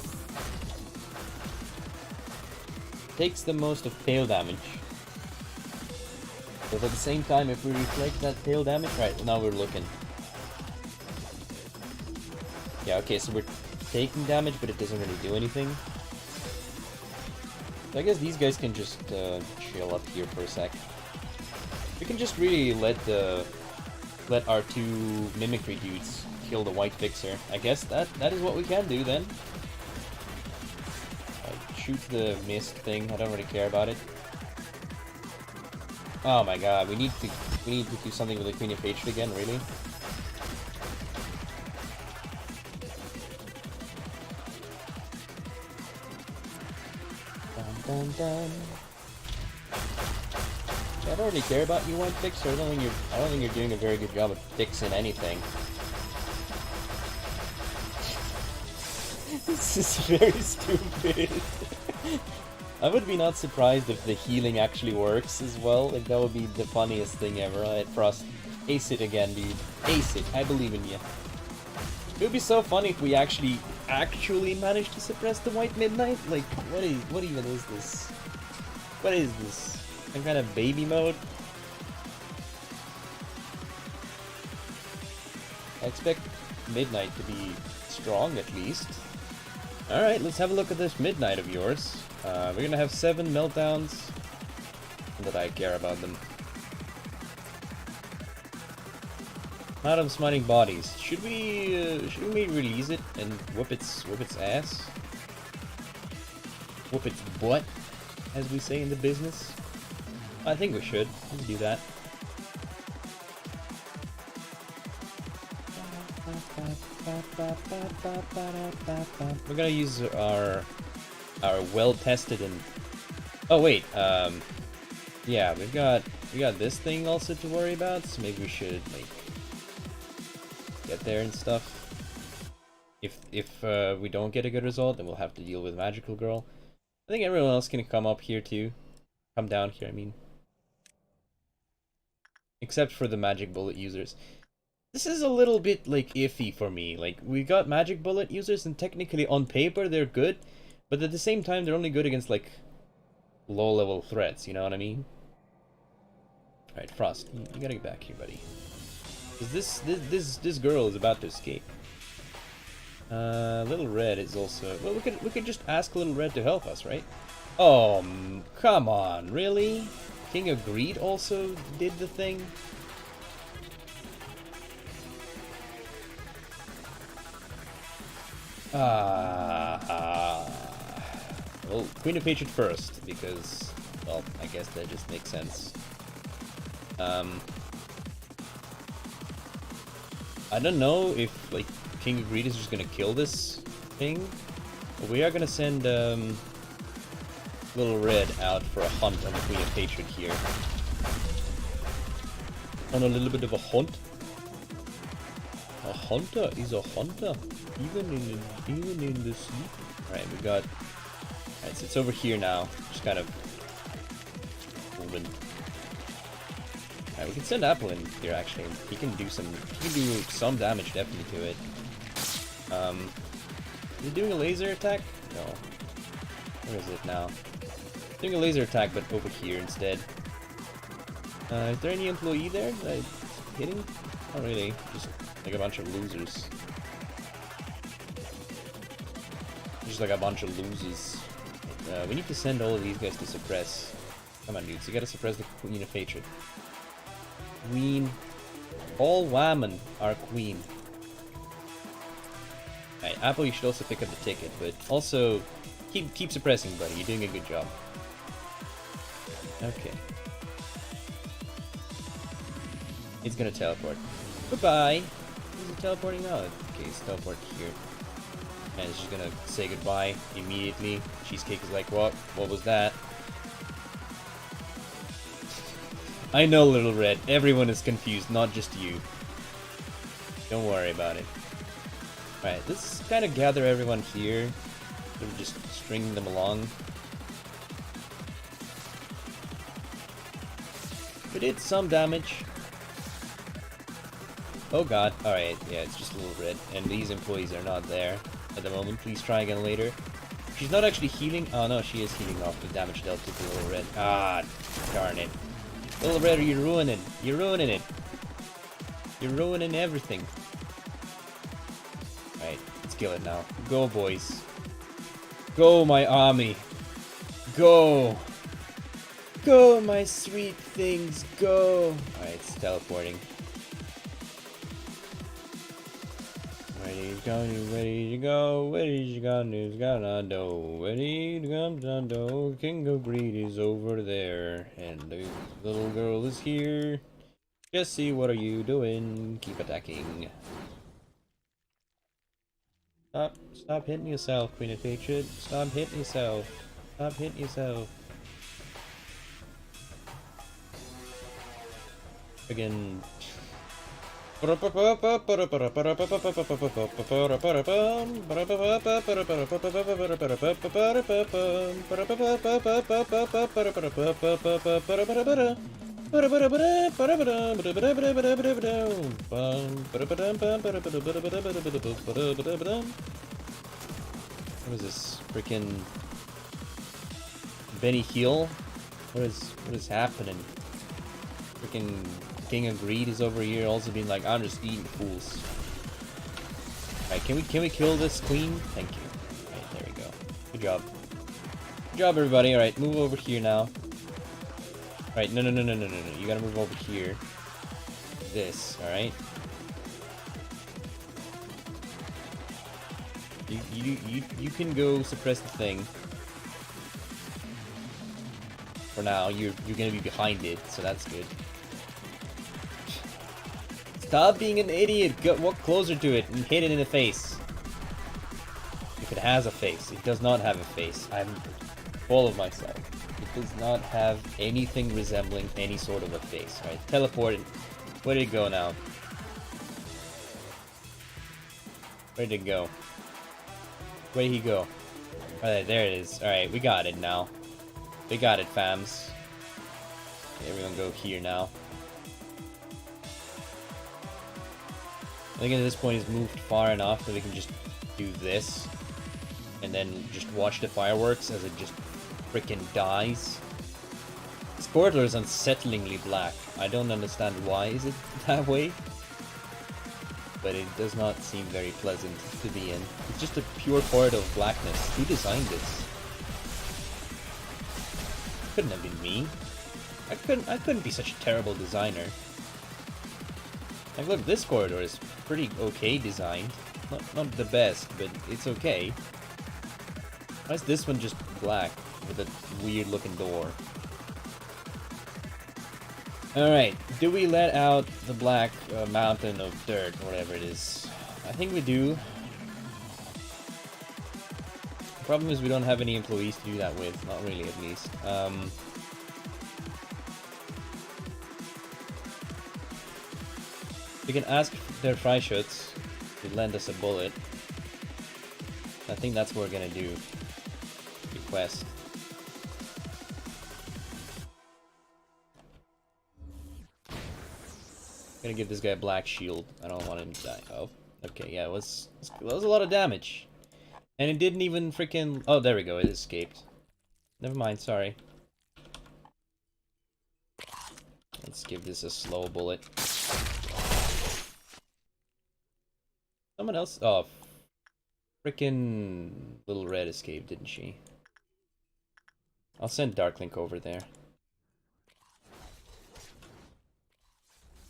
Takes the most of tail damage. But at the same time, if we reflect that tail damage... Right, now we're looking. Yeah, okay, so we're taking damage, but it doesn't really do anything. So I guess these guys can just chill up here for a sec. We can just really let our two mimicry dudes kill the white fixer. I guess that is what we can do then. Shoot the mist thing. I don't really care about it. Oh my god, we need to do something with the Queen of Hatred again, really? Dun, dun. I don't really care about you, white fixer. I don't think you're doing a very good job of fixing anything. This is very stupid. I would be not surprised if the healing actually works as well. Like, that would be the funniest thing ever. Alright, Frost, ace it again, dude. Ace it. I believe in you. It would be so funny if we actually managed to suppress the White Midnight. Like, what even is this? What is this? Some kind of baby mode? I expect Midnight to be strong at least. Alright, let's have a look at this Midnight of yours. We're gonna have 7 meltdowns. Not that I care about them. Madam Smiting Bodies. Should we release it and whoop its ass? Whoop its butt, as we say in the business? I think we should. Let's do that. We're gonna use our well-tested and... Oh wait, yeah, we got this thing also to worry about, so maybe we should like get there and stuff. If we don't get a good result, then we'll have to deal with Magical Girl. I think everyone else can come up here too. Come down here, I mean. Except for the magic bullet users. This is a little bit, like, iffy for me. Like, we got magic bullet users, and technically on paper they're good, but at the same time they're only good against, like, low-level threats, you know what I mean? Alright, Frost, you gotta get back here, buddy. Because this girl is about to escape. Little Red is also... Well, we could just ask Little Red to help us, right? Oh, come on, really? King of Greed also did the thing? Well, Queen of Hatred first, because, well, I guess that just makes sense. I don't know if, like, King of Greed is just gonna kill this thing. But we are gonna send, Little Red out for a hunt on the Queen of Hatred here. On a little bit of a hunt. A hunter is a hunter, even in the sleep. Alright, we got... Alright, so it's over here now, just kind of moving. Alright, we can send Apple in here actually. He can do some damage definitely to it. Is it doing a laser attack? No. Where is it now? It's doing a laser attack, but over here instead. Is there any employee there that I'm hitting? Not really, just like a bunch of losers. Just like a bunch of losers. We need to send all of these guys to suppress. Come on, dudes, you gotta suppress the Queen of Hatred. Queen. All women are queen. Alright, Apple, you should also pick up the ticket, but also keep suppressing, buddy. You're doing a good job. Okay. It's gonna teleport. Goodbye! Is it teleporting now? Okay, it's teleporting here. And it's just gonna say goodbye immediately. Cheesecake is like, what? What was that? I know, Little Red. Everyone is confused, not just you. Don't worry about it. Alright, let's kind of gather everyone here. Sort of just string them along. We did some damage. Oh god, alright, yeah, it's just a Little Red. And these employees are not there at the moment. Please try again later. She's not actually healing. Oh no, she is healing off the damage dealt to the Little Red. Ah, darn it. Little Red, you're ruining. You're ruining it. You're ruining everything. Alright, let's kill it now. Go, boys. Go, my army. Go. Go, my sweet things. Go. Alright, it's teleporting. Ready to go, ready to go, ready to go, news gonna do, ready to come down, do. King of Greed is over there, and the little girl is here. Jesse, what are you doing? Keep attacking. Stop hitting yourself, Queen of Hatred. Stop hitting yourself. Stop hitting yourself. Again. What was this? Freaking Benny Hill? What is happening? Freaking King of Greed is over here also being like, I'm just eating fools. Alright, can we kill this queen? Thank you. Alright, there we go. Good job. Good job, everybody. Alright, move over here now. Alright, no. You gotta move over here. This, alright? You can go suppress the thing. For now, you're gonna be behind it, so that's good. Stop being an idiot! Walk closer to it and hit it in the face. If it has a face. It does not have a face. I'm full of myself. It does not have anything resembling any sort of a face. Alright, teleport it. Where did it go now? Where did it go? Where did he go? Alright, there it is. Alright, we got it now. We got it, fams. Okay, everyone go here now. I think at this point he's moved far enough that we can just do this. And then just watch the fireworks as it just frickin' dies. This corridor is unsettlingly black. I don't understand why is it that way. But it does not seem very pleasant to be in. It's just a pure corridor of blackness. Who designed this? Couldn't have been me. I couldn't be such a terrible designer. Like, look, this corridor is pretty okay designed. Not the best, but it's okay. Why is this one just black with a weird looking door? Alright, do we let out the black mountain of dirt, or whatever it is? I think we do. The problem is we don't have any employees to do that with, not really at least. We can ask their Freischütz to lend us a bullet. I think that's what we're gonna do. Request. Gonna give this guy a black shield. I don't want him to die. Oh, okay, yeah, it was a lot of damage. And it didn't even freaking... Oh, there we go, it escaped. Never mind, sorry. Let's give this a slow bullet. Someone else... Oh, freaking Little Red escaped, didn't she? I'll send Darklink over there.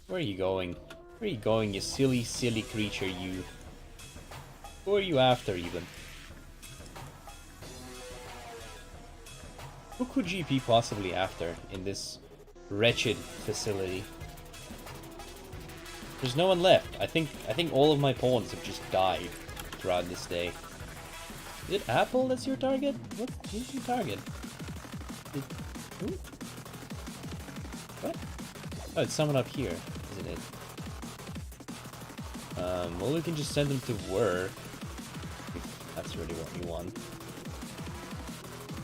Where are you going? Where are you going, you silly, silly creature, you? Who are you after, even? Who could GP possibly after in this wretched facility? There's no one left. I think all of my pawns have just died throughout this day. Is it Apple that's your target? Who's your target? Who? What? Oh, it's someone up here, isn't it? Well, we can just send them to work. If that's really what you want.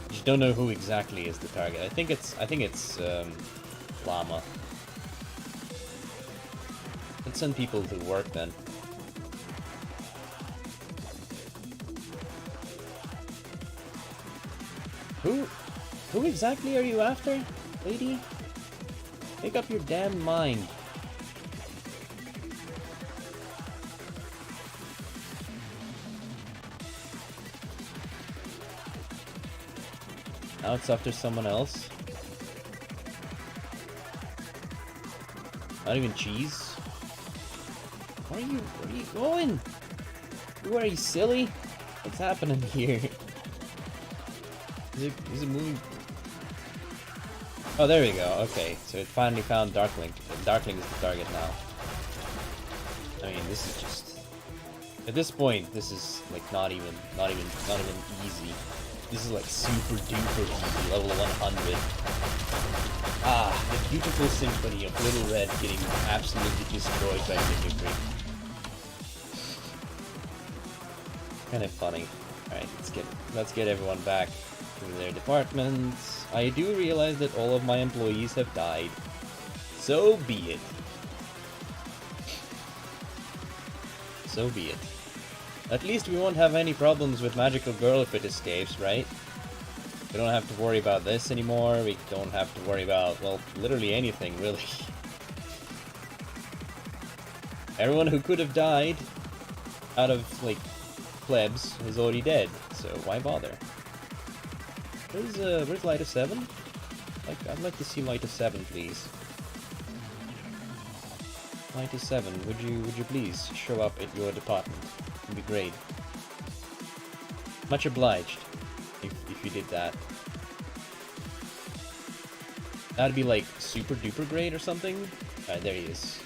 Just don't know who exactly is the target. I think it's Llama. Let's send people to work then. Who exactly are you after, lady? Make up your damn mind. Now it's after someone else. Not even cheese. Where are you going? Who are you, silly? What's happening here? Is it moving? Oh, there we go. Okay, so it finally found Darklink. Darklink is the target now. I mean, this is just... At this point, this is like not even easy. This is like super duper easy, level 100. Ah, the beautiful symphony of Little Red getting absolutely destroyed by mimicry. Kind of funny. Alright, let's get everyone back to their departments. I do realize that all of my employees have died. So be it. So be it. At least we won't have any problems with Magical Girl if it escapes, right? We don't have to worry about this anymore. We don't have to worry about, well, literally anything, really. Everyone who could have died out of, like, plebs is already dead, so why bother? Where's Light of 7? I'd like to see Light of 7, please. Light of 7, would you please show up at your department? It'd be great. Much obliged if you did that. That'd be like super duper great or something. Alright, there he is.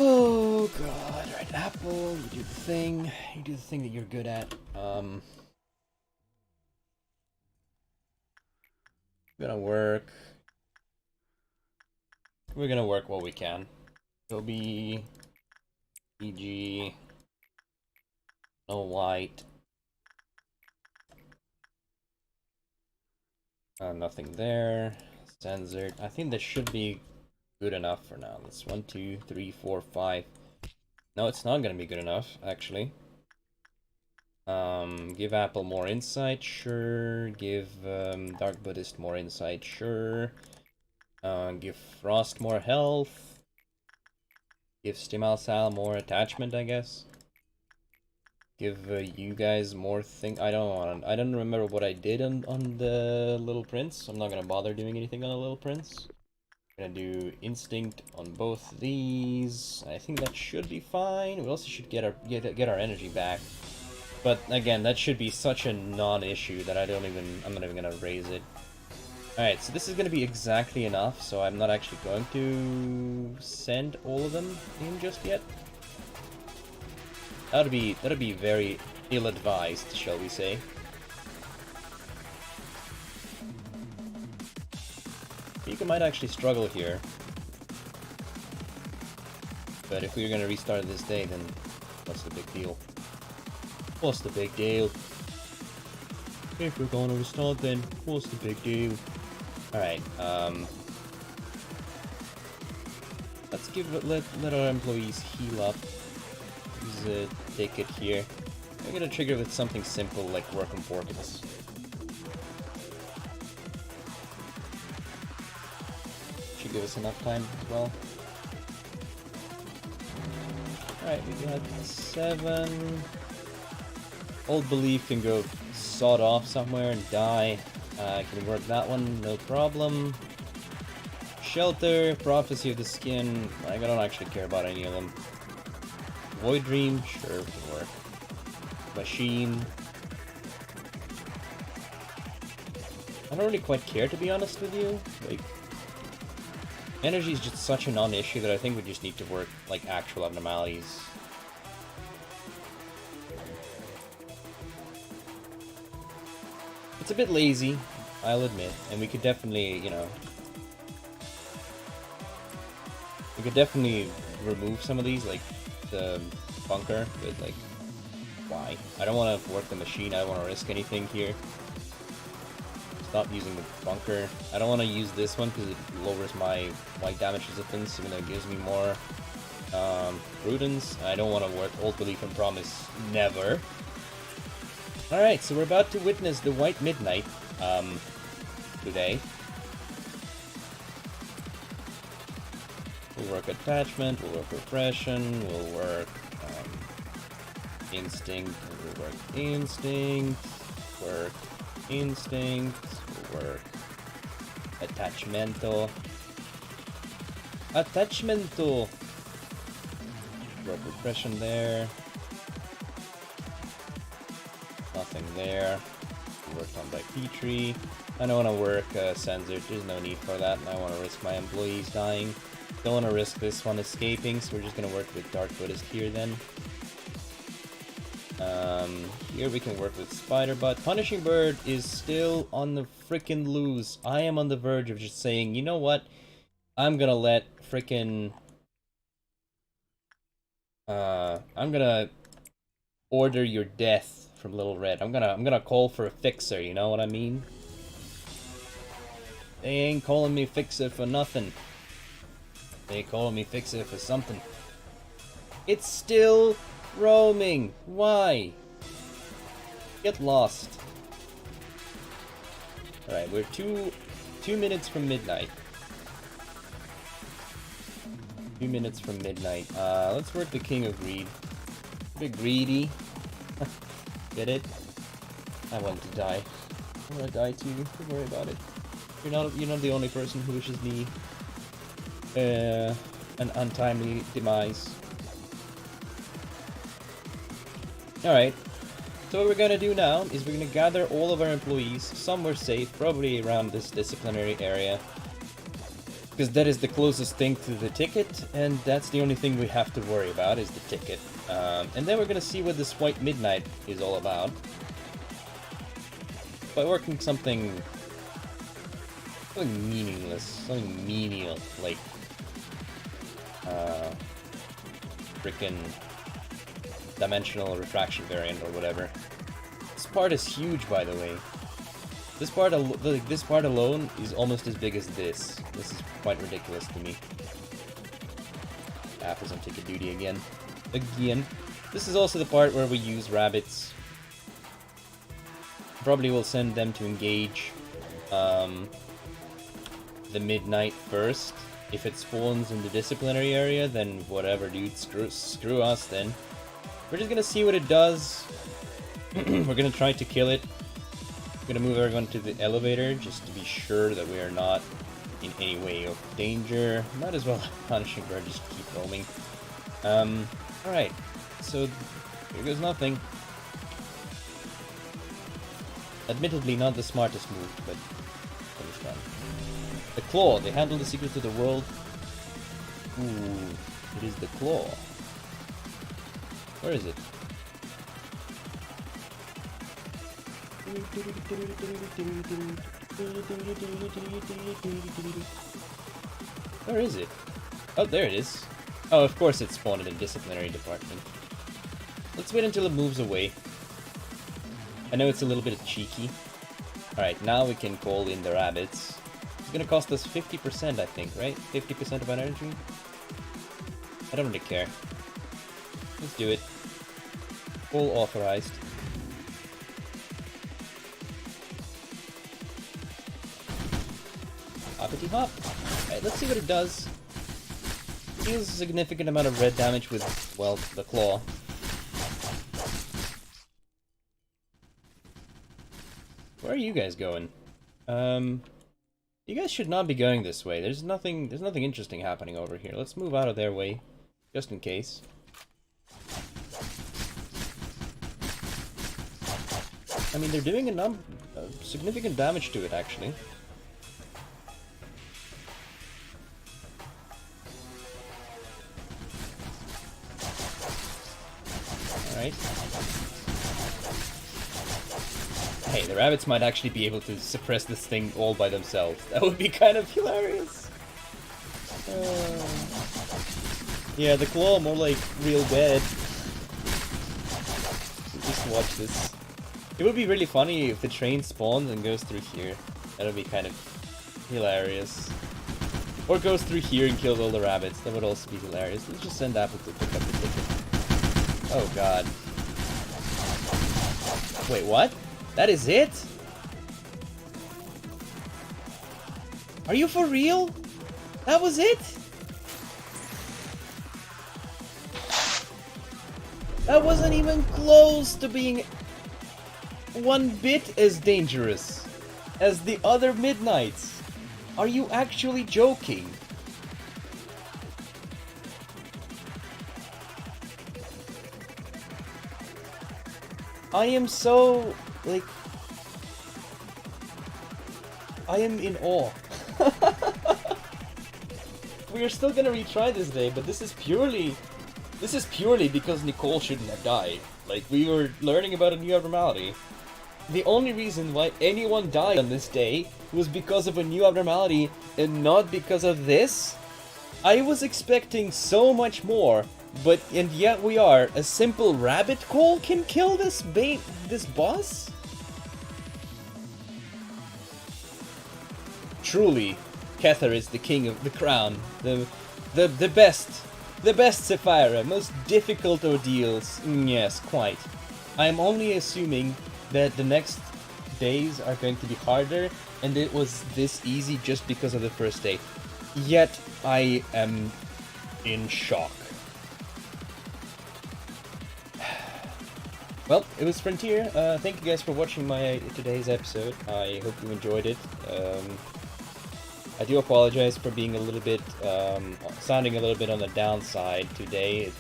Oh god, alright, Apple, you do the thing. You do the thing that you're good at. Gonna work. We're gonna work what we can. It'll be EG, no white. Nothing there. Censored. I think this should be good enough for now. That's 1, 2, 3, 4, 5. No, it's not gonna be good enough, actually. Give Apple more insight, sure. Give Dark Buddhist more insight, sure. Give Frost more health. Give Stimal Sal more attachment, I guess. Give you guys more thing. I don't remember what I did on the Little Prince. I'm not gonna bother doing anything on the Little Prince. Gonna do instinct on both these. I think that should be fine. We also should get our energy back. But again, that should be such a non-issue that I'm not even gonna raise it. Alright, so this is gonna be exactly enough, so I'm not actually going to send all of them in just yet. That'd be very ill-advised, shall we say. Pika might actually struggle here. But if we were gonna restart this day, then what's the big deal? What's the big deal? If we're gonna restart, then what's the big deal? Alright, let's let our employees heal up. Use a ticket here. I'm gonna trigger with something simple like work on portals. Should give us enough time as well. Alright, we got 7. Old Belief can go sawed off somewhere and die. Can work that one, no problem. Shelter, Prophecy of the Skin, I don't actually care about any of them. Void Dream, sure, can work. Machine. I don't really quite care, to be honest with you. Like, energy is just such a non-issue that I think we just need to work, like, actual abnormalities. It's a bit lazy, I'll admit, and we could definitely, you know... We could definitely remove some of these, like the bunker, but, like, why? I don't want to work the machine, I don't want to risk anything here. Stop using the bunker. I don't want to use this one because it lowers my white damage resistance, even though it gives me more prudence. I don't want to work Old Belief and Promise, never. Alright, so we're about to witness the White Midnight, today. We'll work Attachment, we'll work Repression, we'll work, Instinct, we'll work Instinct, work Instinct, we'll work Attachmento. Attachmento! Work Repression there. Nothing there. Worked on by Petrie. I don't want to work Sensor, there's no need for that, and I want to risk my employees dying. Don't want to risk this one escaping, so we're just going to work with Dark Buddhist here then. Here we can work with Spider-Butt. Punishing Bird is still on the frickin' loose. I am on the verge of just saying, you know what? I'm gonna let frickin'... I'm gonna order your death from Little Red. I'm gonna call for a fixer, you know what I mean? They ain't calling me fixer for nothing. They calling me fixer for something. It's still roaming. Why? Get lost. Alright, we're two minutes from midnight. 2 minutes from midnight. Let's work the King of Greed. A bit greedy. Get it? I want to die. I want to die too. Don't worry about it. You're not the only person who wishes me an untimely demise. Alright. So what we're gonna do now is we're gonna gather all of our employees somewhere safe, probably around this disciplinary area. Because that is the closest thing to the ticket, and that's the only thing we have to worry about, is the ticket. And then we're gonna see what this White Midnight is all about. By working something meaningless, something menial, like frickin' dimensional refraction variant or whatever. This part is huge, by the way. This part alone is almost as big as this. This is quite ridiculous to me. Apple's on ticket duty again. This is also the part where we use rabbits. Probably will send them to engage the Midnight first. If it spawns in the disciplinary area, then whatever, dude. Screw us then. We're just gonna see what it does. We're gonna try to kill it. I'm gonna move everyone to the elevator just to be sure that we are not in any way of danger. Might as well punishing her, just keep roaming. Alright. So, here goes nothing. Admittedly not the smartest move, but it was fun. The claw, they handle the secret to the world. Ooh, it is the claw. Where is it? Where is it? Oh, there it is. Oh, of course it spawned in the disciplinary department. Let's wait until it moves away. I know it's a little bit cheeky. Alright, now we can call in the rabbits. It's gonna cost us 50%, I think, right? 50% of energy? I don't really care. Let's do it. Full authorized. Hoppity hop. Alright, let's see what it does. Deals a significant amount of red damage with, well, the claw. Where are you guys going? You guys should not be going this way. There's nothing interesting happening over here. Let's move out of their way, just in case. I mean, they're doing significant damage to it, actually. Alright. Hey, the rabbits might actually be able to suppress this thing all by themselves. That would be kind of hilarious. Yeah, the claw more like real bad. Just watch this. It would be really funny if the train spawns and goes through here. That would be kind of hilarious. Or goes through here and kills all the rabbits. That would also be hilarious. Let's just send Apple to pick up the ticket. Oh god. Wait, what? That is it? Are you for real? That was it? That wasn't even close to being one bit as dangerous as the other Midnights. Are you actually joking? I am so, like, I am in awe. We are still gonna retry this day, but this is purely because Nicole shouldn't have died. Like, we were learning about a new abnormality. The only reason why anyone died on this day was because of a new abnormality and not because of this. I was expecting so much more, and yet we are. A simple rabbit call can kill this boss? Truly, Kether is the king of the crown, the best Sapphira, most difficult ordeals. Yes, quite. I am only assuming that the next days are going to be harder, and it was this easy just because of the first day. Yet, I am in shock. Well, it was Frontier. Thank you guys for watching today's episode. I hope you enjoyed it. I do apologize for being a little bit, sounding a little bit on the downside today.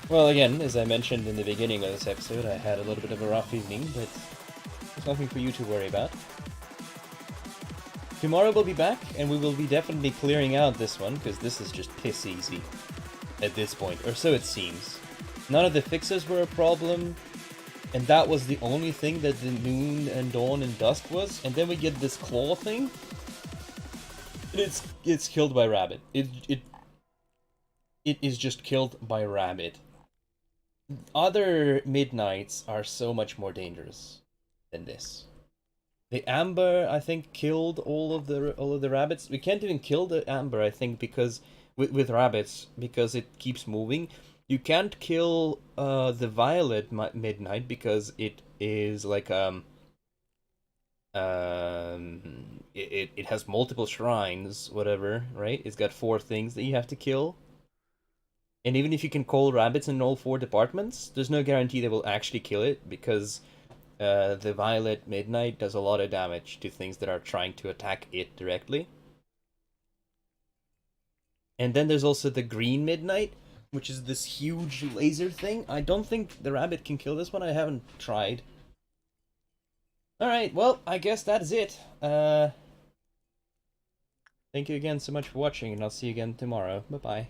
Well, again, as I mentioned in the beginning of this episode, I had a little bit of a rough evening, but there's nothing for you to worry about. Tomorrow we'll be back, and we will be definitely clearing out this one, because this is just piss easy at this point, or so it seems. None of the fixes were a problem, and that was the only thing that the noon and dawn and dusk was, and then we get this claw thing. It's killed by rabbit. It is just killed by rabbit. Other midnights are so much more dangerous than this. The amber, I think, killed all of the rabbits. We can't even kill the amber, I think, because with rabbits, because it keeps moving. You can't kill the violet midnight because it is like it has multiple shrines, whatever, right? It's got 4 things that you have to kill. And even if you can call rabbits in all 4 departments, there's no guarantee they will actually kill it, because the Violet Midnight does a lot of damage to things that are trying to attack it directly. And then there's also the green midnight, which is this huge laser thing. I don't think the rabbit can kill this one. I haven't tried. Alright, well, I guess that's it. Thank you again so much for watching, and I'll see you again tomorrow. Bye-bye.